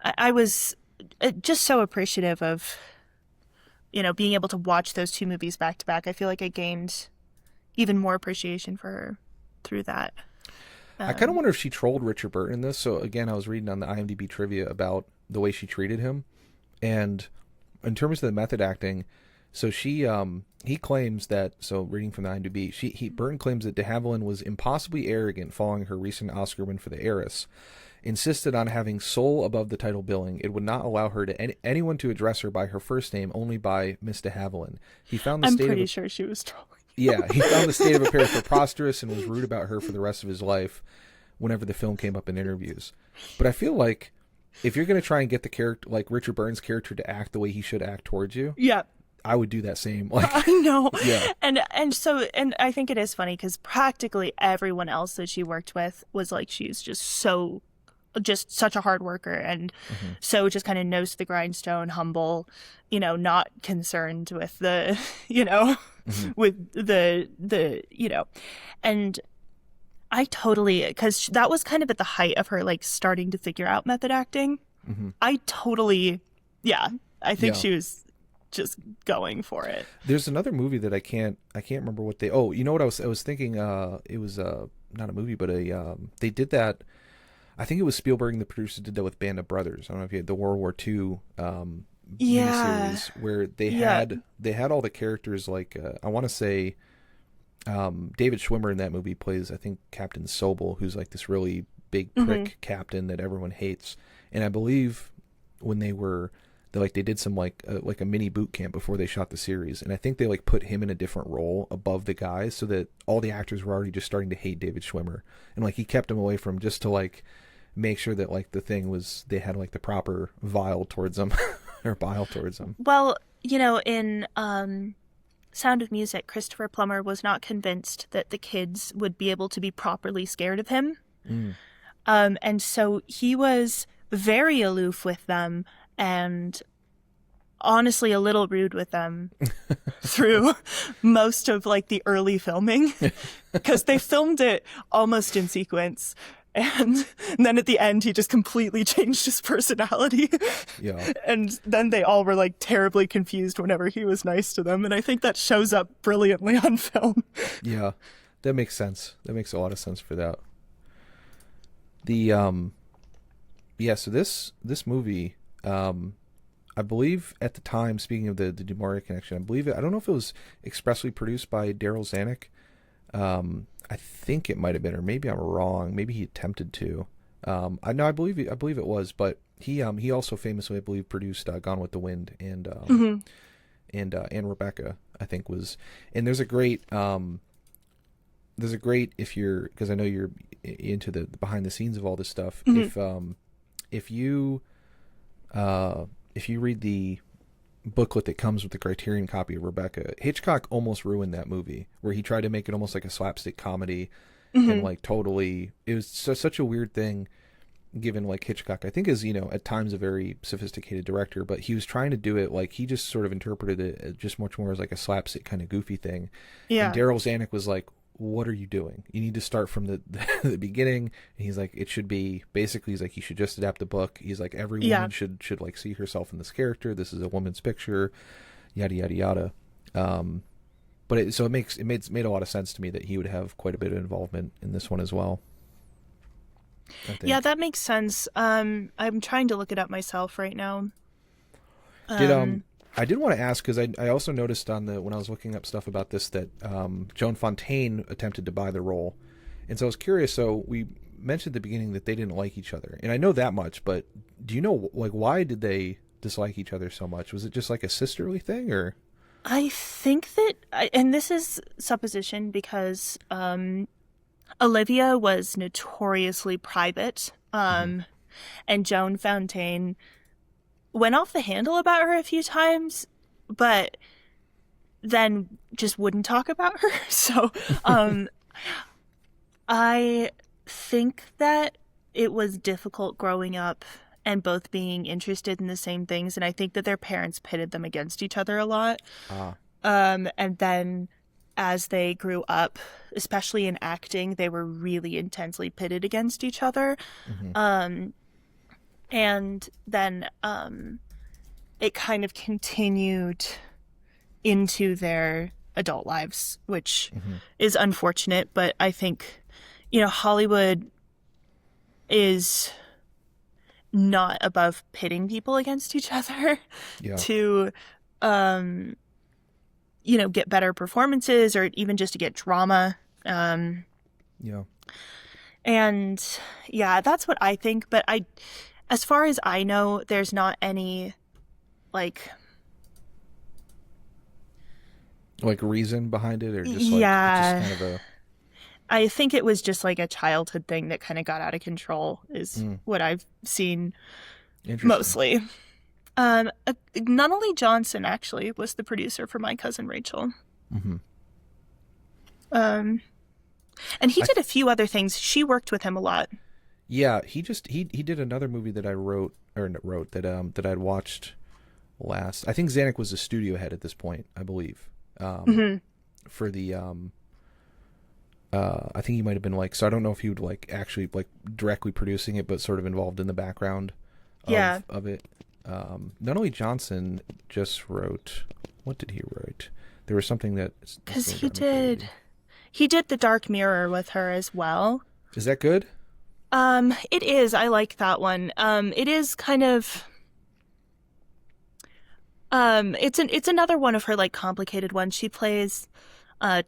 I was just so appreciative of, being able to watch those two movies back to back. I feel like I gained even more appreciation for her through that. I kind of wonder if she trolled Richard Burton in this. So again, I was reading on the IMDb trivia about the way she treated him, and in terms of the method acting, so he claims that, so reading from the IMDb, Burton claims that de Havilland was impossibly arrogant following her recent Oscar win for The Heiress, insisted on having soul above the title billing. It would not allow her to anyone to address her by her first name, only by Miss de Havilland. I'm pretty sure she was trolling. Yeah, he found the state of affairs preposterous and was rude about her for the rest of his life whenever the film came up in interviews. But I feel like if you're going to try and get the character, like Richard Burton's character, to act the way he should act towards you, I would do that same. Like, I know. Yeah. And I think it is funny because practically everyone else that she worked with was like, she's just such a hard worker, and so just kind of nose to the grindstone, humble, not concerned with the, with the, and I totally, because that was kind of at the height of her like starting to figure out method acting. I totally, I think she was just going for it. There's another movie that I can't remember what they, what I was thinking, it was not a movie, but they did that. I think it was Spielberg and the producers did that with Band of Brothers. I don't know if you had the World War II miniseries where they had all the characters, like I want to say David Schwimmer in that movie plays, I think, Captain Sobel, who's like this really big prick captain that everyone hates. And I believe when they did some like a mini boot camp before they shot the series, and I think they like put him in a different role above the guys so that all the actors were already just starting to hate David Schwimmer, and like he kept him away from, just to like make sure that like the thing was, they had like the proper vile towards them or bile towards them. Well, in Sound of Music, Christopher Plummer was not convinced that the kids would be able to be properly scared of him. And so he was very aloof with them, and honestly a little rude with them through most of like the early filming, because they filmed it almost in sequence, and then at the end he just completely changed his personality. And then they all were like terribly confused whenever he was nice to them, and I think that shows up brilliantly on film. That makes sense. That makes a lot of sense for that. The so this movie, I believe at the time, speaking of the DeMaria connection, I don't know if it was expressly produced by Daryl Zanuck. I think it might have been, or maybe I'm wrong. Maybe he attempted to. I believe it was, but he also famously, I believe, produced Gone with the Wind and Rebecca, I think was. And there's a great if you're, because I know you're into the behind the scenes of all this stuff. If you read the booklet that comes with the Criterion copy of Rebecca, Hitchcock almost ruined that movie, where he tried to make it almost like a slapstick comedy, and like totally, it was such a weird thing, given like Hitchcock, I think, is, at times a very sophisticated director, but he was trying to do it like, he just sort of interpreted it as just much more as like a slapstick kind of goofy thing. Yeah. And Darryl Zanuck was like, what are you doing? You need to start from the beginning. And he's like, it should be, basically, he's like, you should just adapt the book. He's like, every woman should like see herself in this character. This is a woman's picture, yada, yada, yada. But it made a lot of sense to me that he would have quite a bit of involvement in this one as well. Yeah, that makes sense. I'm trying to look it up myself right now. I did want to ask, because I also noticed when I was looking up stuff about this, that Joan Fontaine attempted to buy the role. And so I was curious, so we mentioned at the beginning that they didn't like each other. And I know that much, but do you know, like, why did they dislike each other so much? Was it just like a sisterly thing, or? I think that, and this is supposition, because Olivia was notoriously private, and Joan Fontaine went off the handle about her a few times, but then just wouldn't talk about her. So I think that it was difficult growing up and both being interested in the same things, and I think that their parents pitted them against each other a lot. And then as they grew up, especially in acting, they were really intensely pitted against each other. And then it kind of continued into their adult lives, which is unfortunate. But I think, Hollywood is not above pitting people against each other to, get better performances, or even just to get drama. And that's what I think. But as far as I know, there's not any like reason behind it, or just like, just kind of a. I think it was just like a childhood thing that kind of got out of control, is what I've seen mostly. Nunnally Johnson actually was the producer for My Cousin Rachel. And he did a few other things. She worked with him a lot. Yeah, he did another movie that I wrote that I'd watched last. I think Zanuck was the studio head at this point, I believe. For the I think he might have been like, so I don't know if he would like actually like directly producing it, but sort of involved in the background of it. Nunnally Johnson just wrote, what did he write? There was something that, because he did The Dark Mirror with her as well. Is that good? It is. I like that one. It is kind of, it's another one of her like complicated ones. She plays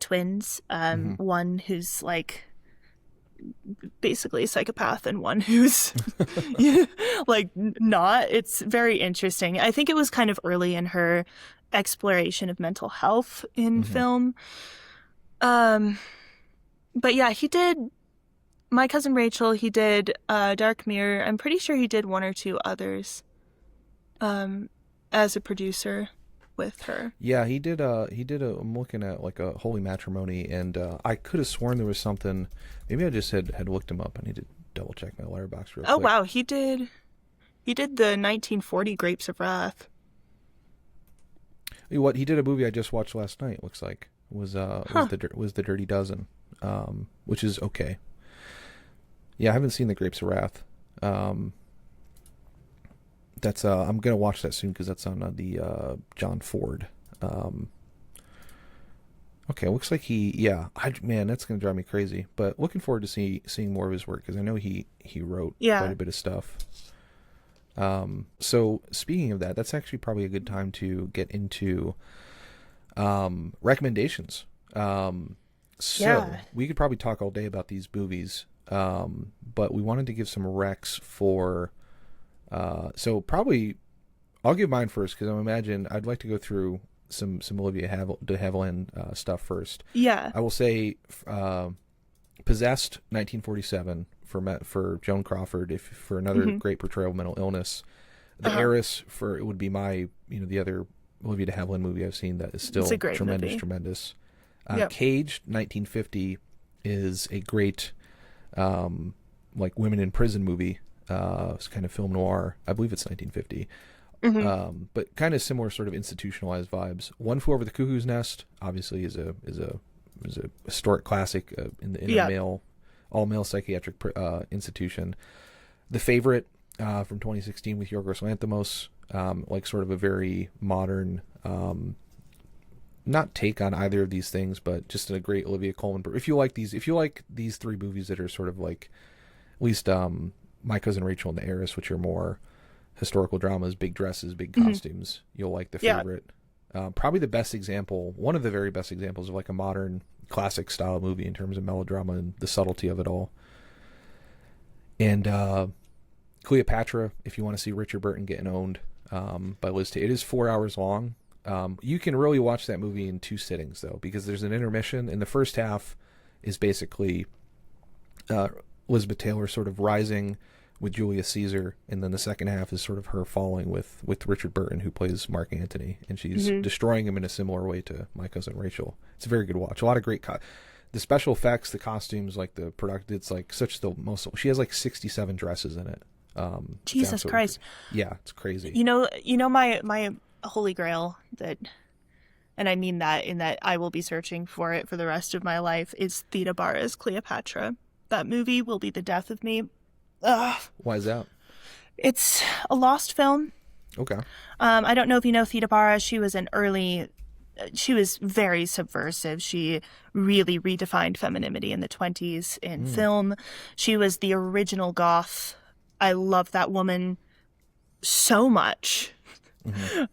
twins, one who's like basically a psychopath and one who's like not. It's very interesting. I think it was kind of early in her exploration of mental health in film. But yeah, he did My Cousin Rachel, he did Dark Mirror. I'm pretty sure he did one or two others as a producer with her. Yeah, he did I'm looking at like a Holy Matrimony, and I could have sworn there was something. Maybe I just had looked him up. I need to double check my letterbox real quick. Oh wow, he did the 1940 Grapes of Wrath. What he did, a movie I just watched last night, looks like was the Dirty Dozen, which is okay. Yeah, I haven't seen the Grapes of Wrath. That's I'm gonna watch that soon because that's on the John Ford. Okay, looks like man, that's gonna drive me crazy. But looking forward to seeing more of his work, because I know he wrote quite a bit of stuff. So speaking of that, that's actually probably a good time to get into recommendations. So we could probably talk all day about these movies, but we wanted to give some recs for. So probably I'll give mine first, because I imagine I'd like to go through some Olivia de Havilland stuff first. Yeah. I will say Possessed 1947 for Joan Crawford, for another great portrayal of mental illness. The Heiress it would be my the other Olivia de Havilland movie I've seen that is still tremendous. Caged 1950 is a great like women in prison movie. It's kind of film noir. I believe it's 1950. But kind of similar sort of institutionalized vibes. One Flew Over the Cuckoo's Nest obviously is a historic classic in a all male psychiatric institution. The Favorite from 2016 with Yorgos Lanthimos, like sort of a very modern, not take on either of these things, but just a great Olivia Colman. If you like these three movies that are sort of like, at least My Cousin Rachel and The Heiress, which are more historical dramas, big dresses, big costumes, you'll like The Favorite. Probably the best example, one of the very best examples of like a modern classic style movie in terms of melodrama and the subtlety of it all. And Cleopatra, if you want to see Richard Burton getting owned by Liz Taylor. It is 4 hours long. You can really watch that movie in 2 sittings, though, because there's an intermission, and the first half is basically Elizabeth Taylor sort of rising with Julius Caesar, and then the second half is sort of her falling with Richard Burton, who plays Mark Antony, and she's destroying him in a similar way to My Cousin Rachel. It's a very good watch. A lot of great the special effects, the costumes, like the product. It's like such the most. She has like 67 dresses in it. Jesus Christ! Yeah, it's crazy. You know my holy grail, that, and I mean that in that I will be searching for it for the rest of my life, is Theda Bara's Cleopatra. That movie will be the death of me. Ugh. Why is that? It's a lost film. Okay. I don't know if you know Theda Bara. She was very subversive. She really redefined femininity in the 20s in film. She was the original goth. I love that woman so much.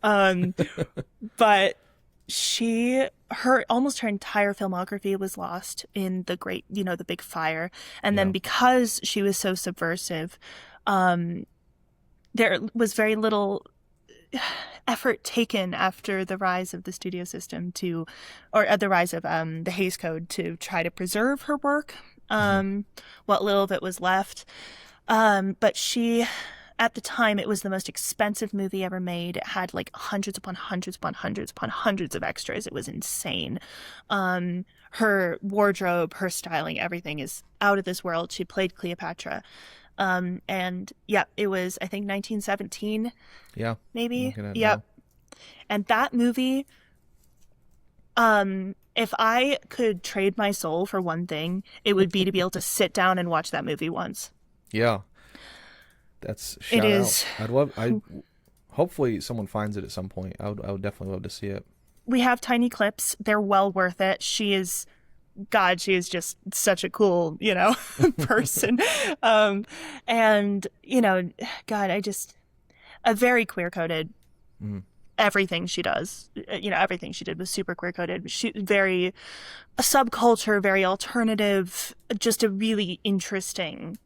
But almost her entire filmography was lost in the big fire. And then because she was so subversive, there was very little effort taken after the rise of the studio system or the rise of the Hays Code to try to preserve her work, what little of it was left. But she, at the time, it was the most expensive movie ever made. It had like hundreds upon hundreds upon hundreds upon hundreds of extras. It was insane. Her wardrobe, her styling, everything is out of this world. She played Cleopatra. And yeah, it was, I think, 1917. Yeah. Maybe. Yeah. And that movie, if I could trade my soul for one thing, it would be to be able to sit down and watch that movie once. Yeah. That's shout out. Hopefully someone finds it at some point. I would definitely love to see it. We have tiny clips. They're well worth it. She is just such a cool, person. And, a very queer-coded, everything she does, everything she did was super queer-coded. She very, a subculture, very alternative, just a really interesting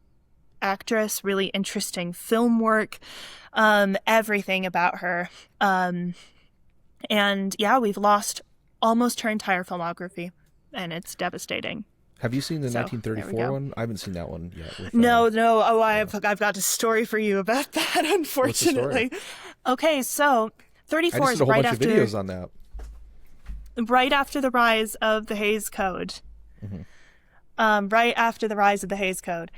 actress, really interesting film work, everything about her. And yeah, we've lost almost her entire filmography, and it's devastating. Have you seen the 1934 one? I haven't seen that one yet. No. Oh, I've got a story for you about that, unfortunately. Okay, so 34 is right after videos on that. Right after the rise of the Hays Code. Right after the rise of the Hays Code.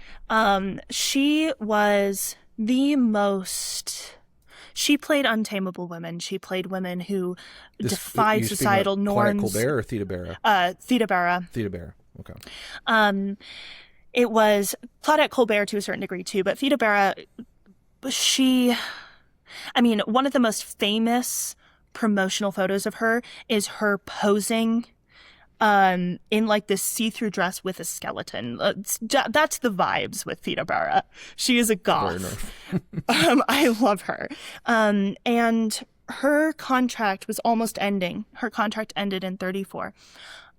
She was the most... She played untamable women. She played women who defied societal norms. Claudette Colbert or Theda Bara? Theda Bara. Theda Bara. Okay. It was Claudette Colbert to a certain degree too, but Theda Bara, one of the most famous promotional photos of her is her posing in like this see-through dress with a skeleton. That's the vibes with Theda Bara. She is a goth. I love her. And her contract was almost ending. Her contract ended in 34.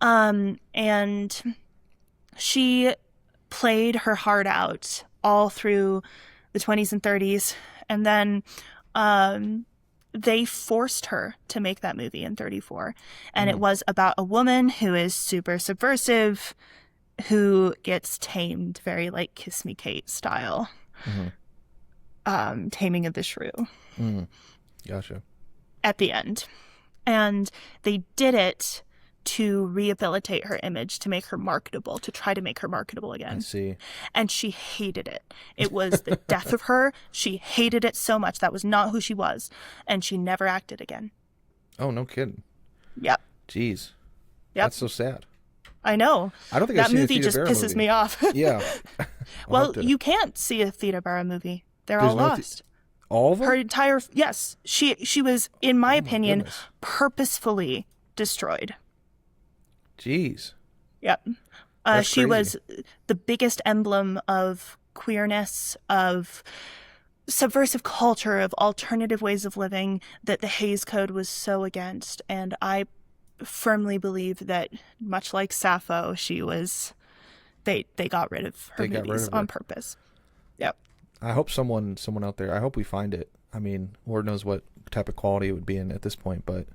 And she played her heart out all through the 20s and 30s. And then they forced her to make that movie in 34. And it was about a woman who is super subversive, who gets tamed very like Kiss Me Kate style. Taming of the Shrew. Gotcha. At the end. And they did it to rehabilitate her image, to make her marketable, to try to make her marketable again. I see. And she hated it. It was the death of her. She hated it so much. That was not who she was. And she never acted again. Oh, no kidding. Yep. Jeez. Yep. That's so sad. I know. I don't think that I've seen a movie Theda just Bara pisses movie. me off. Yeah. Well, you can't see a Theda Bara movie. They're all lost. All of them? Her entire yes. She was, in my opinion, goodness. purposefully destroyed. Jeez. Yep. That's She crazy. was the biggest emblem of queerness, of subversive culture, of alternative ways of living that the Hays Code was so against. And I firmly believe that, much like Sappho, she was. They got rid of her movies on purpose. Yep. I hope someone out there. I hope we find it. I mean, Lord knows what type of quality it would be in at this point, but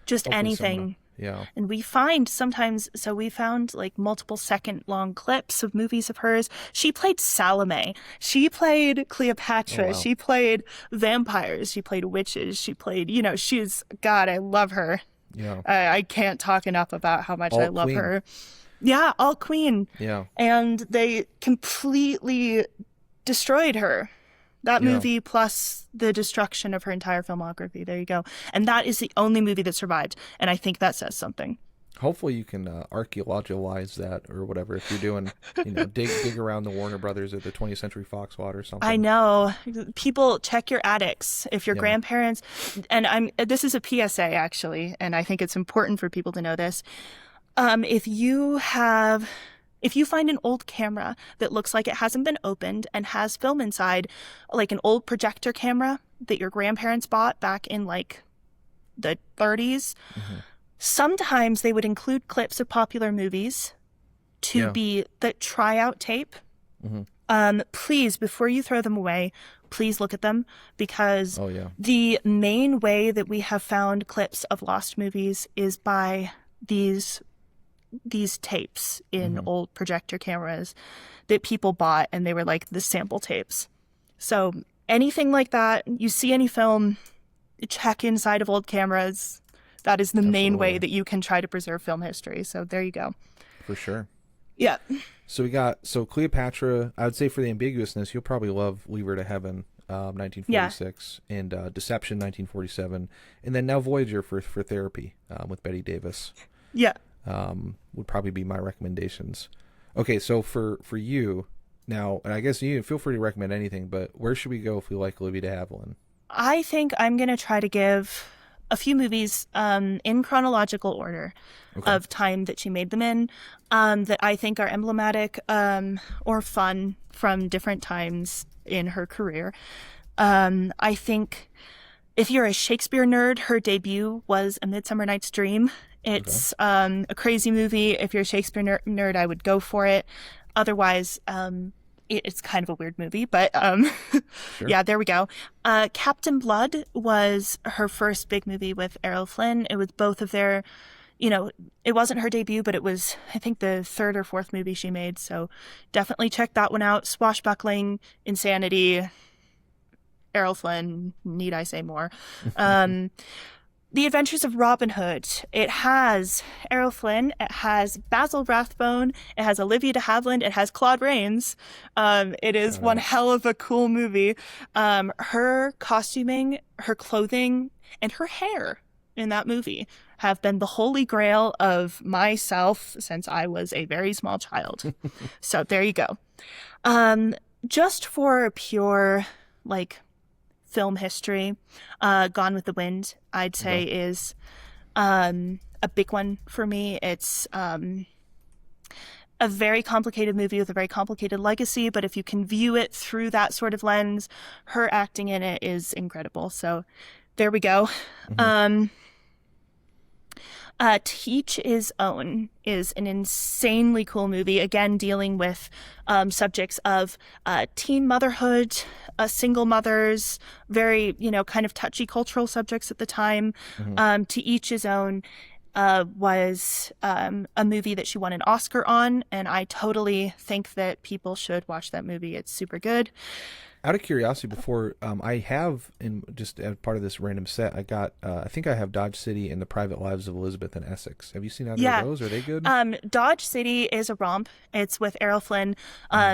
just hopefully anything. Yeah. And we find sometimes, so we found like multiple second long clips of movies of hers. She played Salome. She played Cleopatra. Oh, wow. She played vampires. She played witches. She played, she's, God, I love her. Yeah. I can't talk enough about how much I Alt love queen. her. Yeah, all queen. Yeah. And they completely destroyed her. That Yeah. movie plus the destruction of her entire filmography. There you go. And that is the only movie that survived. And I think that says something. Hopefully you can archaeologize that or whatever if you're doing, dig around the Warner Brothers or the 20th Century Fox lot or something. I know. People, check your attics. If your Yeah. grandparents, and this is a PSA actually, and I think it's important for people to know this. If you find an old camera that looks like it hasn't been opened and has film inside, like an old projector camera that your grandparents bought back in like the 30s, sometimes they would include clips of popular movies to be the tryout tape. Please, before you throw them away, please look at them, because the main way that we have found clips of lost movies is by these tapes in old projector cameras that people bought, and they were like the sample tapes. So anything like that, you see any film, check inside of old cameras. That is the main way that you can try to preserve film history. So there you go. For sure. Yeah. So we got Cleopatra. I would say for the ambiguousness, you'll probably love Leave Her to Heaven, 1946, and Deception, 1947, and then now Voyager for therapy with Bette Davis. Yeah. Would probably be my recommendations. Okay, so for you now, and I guess you feel free to recommend anything, but where should we go if we like Olivia de Havilland? I think I'm going to try to give a few movies in chronological order of time that she made them in, that I think are emblematic or fun from different times in her career. I think if you're a Shakespeare nerd, her debut was A Midsummer Night's Dream. It's a crazy movie. If you're a Shakespeare nerd, I would go for it. Otherwise, it's kind of a weird movie, but Sure. yeah, there we go. Captain Blood was her first big movie with Errol Flynn. It was both of their, it wasn't her debut, but it was, I think, the third or fourth movie she made. So definitely check that one out. Swashbuckling, insanity, Errol Flynn, need I say more? The Adventures of Robin Hood. It has Errol Flynn. It has Basil Rathbone. It has Olivia de Havilland. It has Claude Rains. It is one hell of a cool movie. Her costuming, her clothing, and her hair in that movie have been the holy grail of myself since I was a very small child. So there you go. Just for pure, film history, Gone with the Wind, I'd say is a big one for me. It's a very complicated movie with a very complicated legacy, but if you can view it through that sort of lens, her acting in it is incredible. So there we go. To Each His Own is an insanely cool movie, again dealing with subjects of teen motherhood, single mothers, very, kind of touchy cultural subjects at the time. To Each His Own was a movie that she won an Oscar on, and I totally think that people should watch that movie. It's super good. Out of curiosity, before I have in just as part of this random set, I got I think I have Dodge City and the Private Lives of Elizabeth and Essex. Have you seen either of those? Are they good? Dodge City is a romp. It's with Errol Flynn.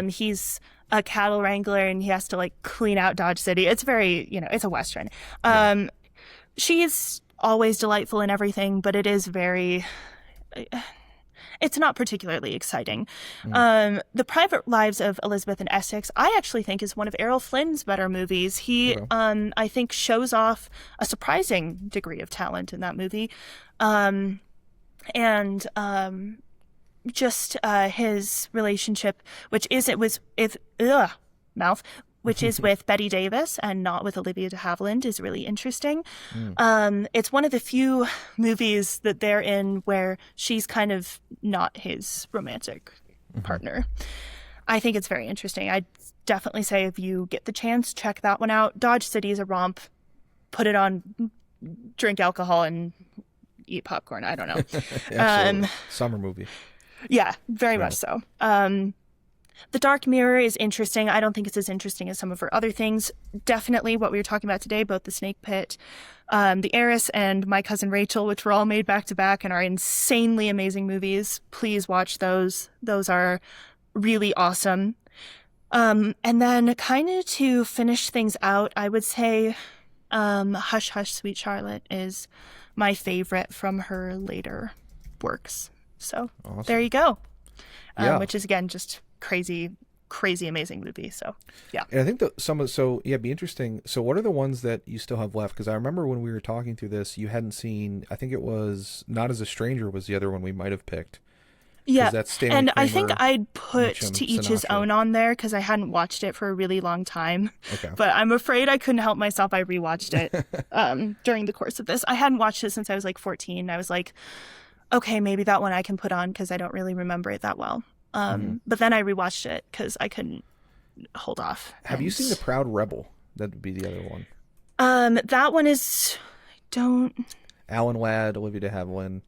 He's a cattle wrangler and he has to like clean out Dodge City. It's very, it's a Western. She's always delightful in everything, but it is very, it's not particularly exciting. The Private Lives of Elizabeth and Essex, I actually think is one of Errol Flynn's better movies. He, I think, shows off a surprising degree of talent in that movie. Just his relationship, which is with Betty Davis and not with Olivia de Havilland, is really interesting. It's one of the few movies that they're in where she's kind of not his romantic partner. I think it's very interesting. I'd definitely say if you get the chance, check that one out. Dodge City is a romp. Put it on, drink alcohol, and eat popcorn. I don't know. Summer movie. Yeah, very much so. The Dark Mirror is interesting. I don't think it's as interesting as some of her other things. Definitely what we were talking about today, both The Snake Pit, The Heiress, and My Cousin Rachel, which were all made back to back and are insanely amazing movies. Please watch those. Those are really awesome. And then kind of to finish things out, I would say Hush Hush Sweet Charlotte is my favorite from her later works. So awesome. There you go. Which is, again, just crazy amazing movie. So yeah, and I think that it'd be interesting. So what are the ones that you still have left? Because I remember when we were talking through this, you hadn't seen, I think it was Not as a Stranger was the other one we might have picked. Yeah, that's and I think I'd put To Each His Own on there because I hadn't watched it for a really long time. Okay. But I'm afraid I couldn't help myself. I rewatched it during the course of this. I hadn't watched it since I was like 14. I was like, okay, maybe that one I can put on because I don't really remember it that well. But then I rewatched it because I couldn't hold off. Have you seen The Proud Rebel? That would be the other one. That one is, Alan Ladd, Olivia de Havilland,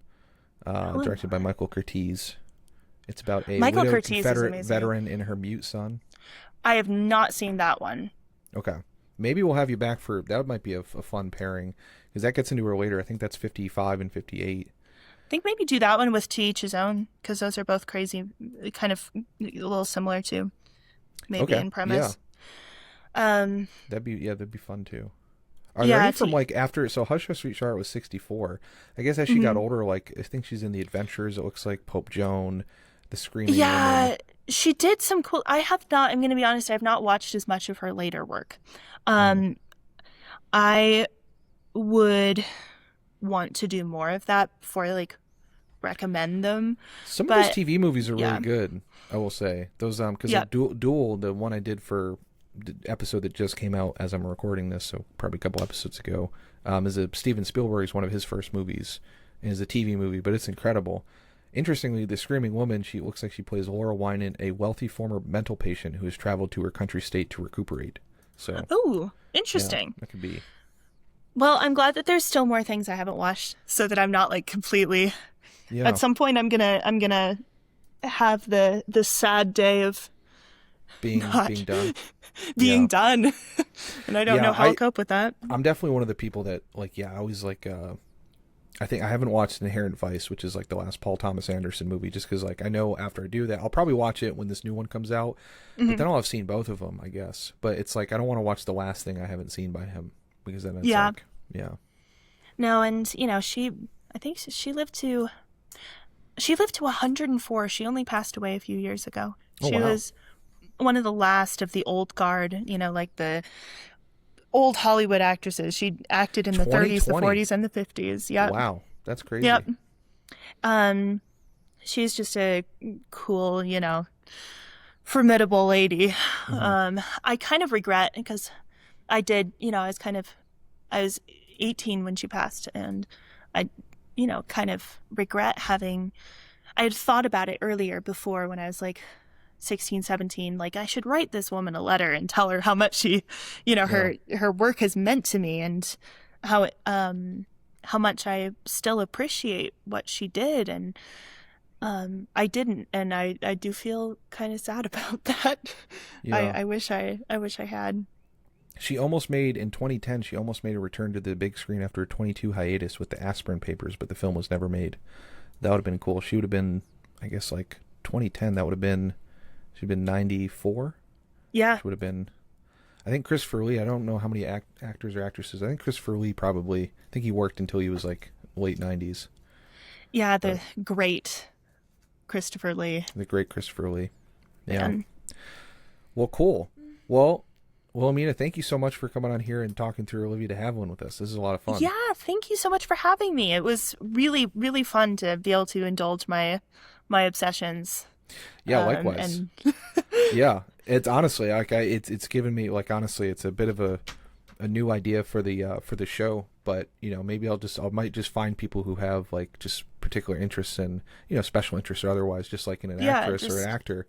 directed by Michael Curtiz. It's about a Michael widowed Curtiz Confederate veteran and her mute son. I have not seen that one. Okay. Maybe we'll have you back for, that might be a fun pairing because that gets into her later. I think that's 55 and 58. I think maybe do that one with To Each His Own because those are both crazy, kind of a little similar to maybe in premise. Yeah. That'd be fun too. Are there any from like after? So Hush Hush Sweet Charlotte was 64. I guess as she got older, like I think she's in The Adventures. It looks like Pope Joan, The Screaming Woman. She did some cool. I have not. I'm going to be honest. I have not watched as much of her later work. I would want to do more of that before I like recommend them. Some of those TV movies are really good, I will say. Those because Duel, the one I did for the episode that just came out as I'm recording this, so probably a couple episodes ago, is a Steven Spielberg's one of his first movies. It is a TV movie, but it's incredible. Interestingly, The Screaming Woman, she looks like she plays Laura Winan, a wealthy former mental patient who has traveled to her country state to recuperate. So, ooh, interesting. Yeah, that could be. Well, I'm glad that there's still more things I haven't watched, so that I'm not like completely. Yeah. At some point, I'm gonna have the sad day of being done, done, and I don't know how I'll cope with that. I'm definitely one of the people that I always like. I think I haven't watched Inherent Vice, which is like the last Paul Thomas Anderson movie, just because like I know after I do that, I'll probably watch it when this new one comes out. But then I'll have seen both of them, I guess. But it's like I don't want to watch the last thing I haven't seen by him because then it's No, and I think she lived to 104. She only passed away a few years ago. She was one of the last of the old guard, like the old Hollywood actresses. She acted in the 30s, the 40s, and the 50s. Yeah. Wow, that's crazy. Yep. She's just a cool, formidable lady. I kind of regret because I did, I was 18 when she passed, and I kind of regret I had thought about it earlier before when I was like 16, 17, like I should write this woman a letter and tell her how much she, her work has meant to me and how much I still appreciate what she did. And I didn't, and I do feel kind of sad about that. Yeah. I wish I had. She almost made, in 2010, she almost made a return to the big screen after a 22 hiatus with the Aspirin Papers, but the film was never made. That would have been cool. She would have been, I guess, like 2010, that would have been, she'd been 94? Yeah. She would have been, I think Christopher Lee, I don't know how many actors or actresses, I think Christopher Lee probably, I think he worked until he was like late 90s. Yeah, the great Christopher Lee. The great Christopher Lee. Yeah. Man. Well, cool. Well, Wilhelmina, thank you so much for coming on here and talking through Olivia de Havilland with us. This is a lot of fun. Yeah, thank you so much for having me. It was really, really fun to be able to indulge my obsessions. Yeah, likewise. Yeah, it's honestly like it's given me, like, honestly, it's a bit of a new idea for the show. But maybe I might just find people who have like just particular interests in special interests or otherwise, just like in an actress or an actor.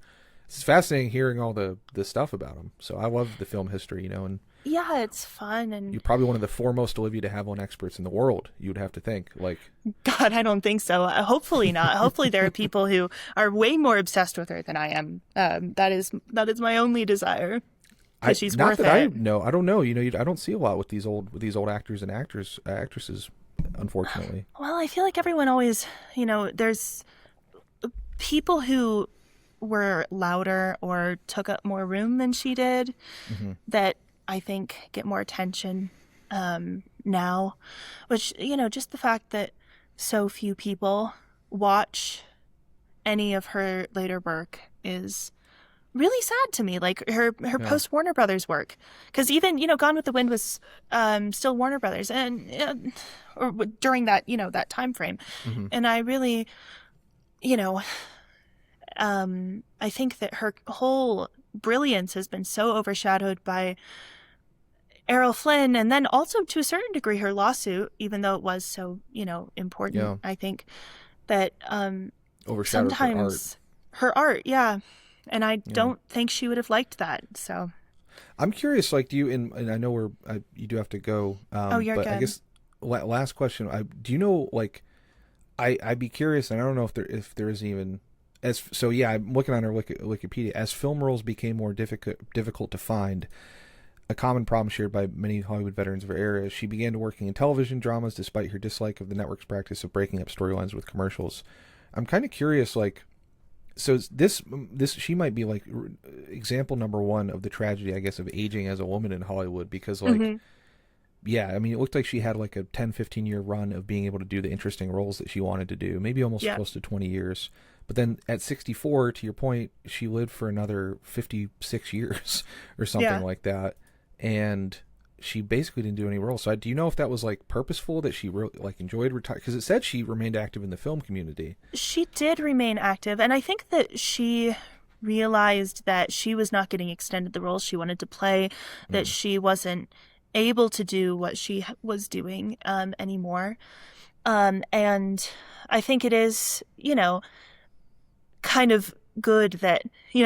It's fascinating hearing all the stuff about them. So I love the film history, and yeah, it's fun. And you're probably one of the foremost Olivia de Havilland experts in the world. You'd have to think, like. God, I don't think so. Hopefully not. Hopefully there are people who are way more obsessed with her than I am. That is my only desire. She's not worth that it. I know. I don't know. I don't see a lot with these old actors and actresses, unfortunately. Well, I feel like everyone always, there's people who were louder or took up more room than she did that I think get more attention now, which, just the fact that so few people watch any of her later work is really sad to me. Like her post Warner Brothers work, because even Gone with the Wind was still Warner Brothers, and or during that that time frame, and I really I think that her whole brilliance has been so overshadowed by Errol Flynn, and then also to a certain degree her lawsuit, even though it was so important. Yeah. I think that Overshadowed sometimes her art, and I don't think she would have liked that. So I'm curious, like, do you, and I know you do have to go. You're but good. I guess last question. Do you know, like, I'd be curious, and I don't know if there is even I'm looking on her Wikipedia. As film roles became more difficult to find, a common problem shared by many Hollywood veterans of her era, she began to working in television dramas despite her dislike of the network's practice of breaking up storylines with commercials. I'm kind of curious, like, so this she might be like example number one of the tragedy, I guess, of aging as a woman in Hollywood, because like yeah, I mean, it looked like she had like a 10-15 year run of being able to do the interesting roles that she wanted to do, maybe almost close to 20 years. But then at 64, to your point, she lived for another 56 years or something like that, and she basically didn't do any roles. So do you know if that was like purposeful, that she really like enjoyed retire? Because it said she remained active in the film community. She did remain active, and I think that she realized that she was not getting extended the roles she wanted to play, that she wasn't able to do what she was doing anymore. And I think it is, kind of good that,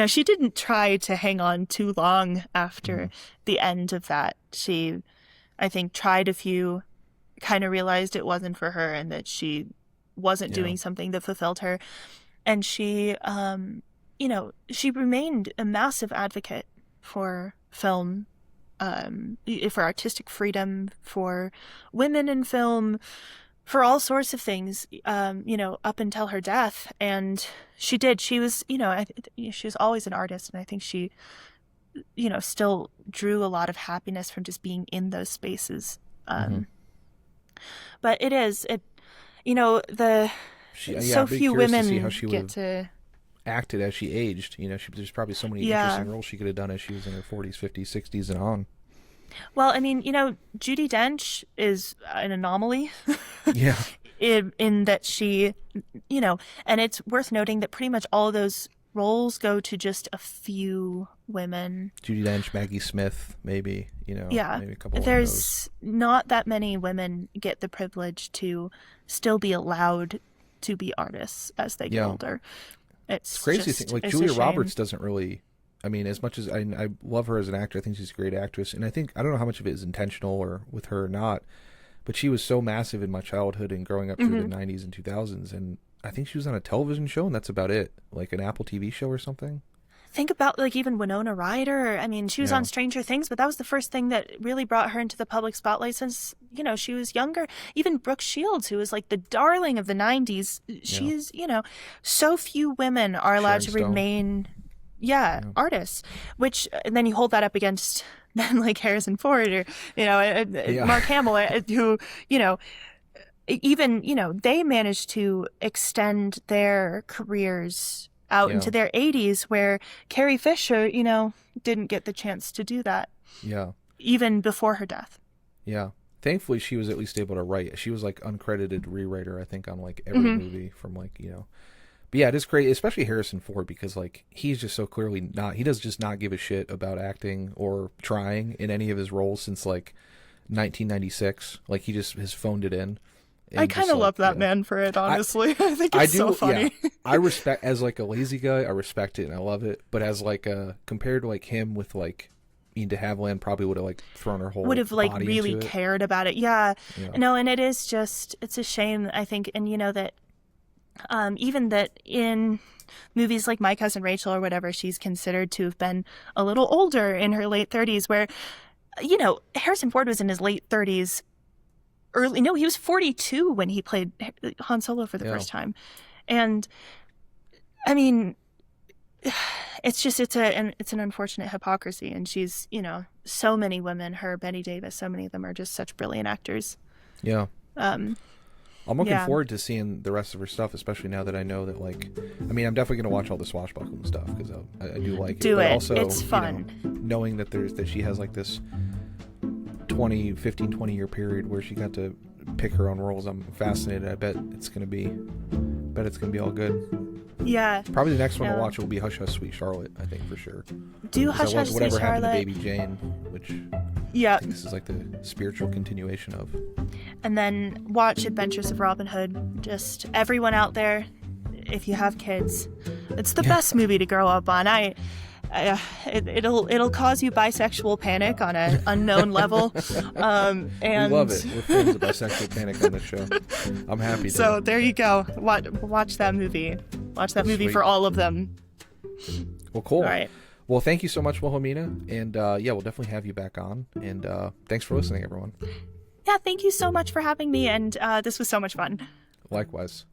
she didn't try to hang on too long after the end of that. She, I think, tried a few, kind of realized it wasn't for her and that she wasn't doing something that fulfilled her. And she, she remained a massive advocate for film, for artistic freedom, for women in film, for all sorts of things, up until her death. And she did. She was, she was always an artist. And I think she, still drew a lot of happiness from just being in those spaces. But so few women get to acted as she aged. There's probably so many interesting roles she could have done as she was in her 40s, 50s, 60s, and on. Well, I mean, Judi Dench is an anomaly. Yeah. in that she, and it's worth noting that pretty much all of those roles go to just a few women. Judi Dench, Maggie Smith, maybe, maybe a couple of There's not that many women get the privilege to still be allowed to be artists as they get older. It's crazy thing. Like, Julia Roberts doesn't really, I mean, as much as I love her as an actor, I think she's a great actress. And I don't know how much of it is intentional or with her or not, but she was so massive in my childhood and growing up through the 90s and 2000s. And I think she was on a television show, and that's about it. Like an Apple TV show or something. Think about like even Winona Ryder. I mean, she was Yeah. on Stranger Things, but that was the first thing that really brought her into the public spotlight since, you know, she was younger. Even Brooke Shields, who was like the darling of the 90s, she's, you know, so few women are allowed to Sharon Stone. remain, artists. Which, and then you hold that up against men like Harrison Ford or, you know, Mark Hamill, who, you know, even, you know, they managed to extend their careers out into their 80s, where Carrie Fisher, you know, didn't get the chance to do that. Yeah. Even before her death. Yeah. Thankfully, she was at least able to write. She was like uncredited rewriter, I think, on like every movie from like, you know. But yeah, it is crazy, especially Harrison Ford, because like he's just so clearly not, he does just not give a shit about acting or trying in any of his roles since like 1996. Like he just has phoned it in. I kind of love that man for it, honestly. I think it's so funny. Yeah. I respect, as like a lazy guy, I respect it and I love it. But as like compared to like him with like Ian de Havilland, probably would have like thrown her whole would have like body really into it. cared about it. Yeah. No, and it is just, it's a shame, I think. And you know that even that in movies like My Cousin Rachel or whatever, she's considered to have been a little older, in her late 30s, where, you know, Harrison Ford was in his late 30s. He was 42 when he played Han Solo for the first time. And I mean, it's an unfortunate hypocrisy. And she's, you know, so many women, her, Betty Davis, so many of them are just such brilliant actors. Yeah. I'm looking forward to seeing the rest of her stuff, especially now that I know that, like, I mean, I'm definitely going to watch all the swashbuckling stuff because I do like it. But also, it's fun. You know, knowing that she has like this 20 year period where she got to pick her own roles, I'm fascinated. I bet it's gonna be all good. Yeah, probably the next one I'll watch will be Hush Hush Sweet Charlotte, I think, for sure. Do Hush Hush Sweet Charlotte. Whatever happened to Baby Jane, which I think this is like the spiritual continuation of. And then watch Adventures of Robin Hood. Just everyone out there, if you have kids, it's the best movie to grow up on. It'll cause you bisexual panic on an unknown level. And we love it. We're fans of bisexual panic on this show. I'm happy. So there you go. Watch that movie. Watch that movie for all of them. Well, cool. All right. Well, thank you so much, Wilhelmina. And we'll definitely have you back on. And thanks for listening, everyone. Yeah, thank you so much for having me. And this was so much fun. Likewise.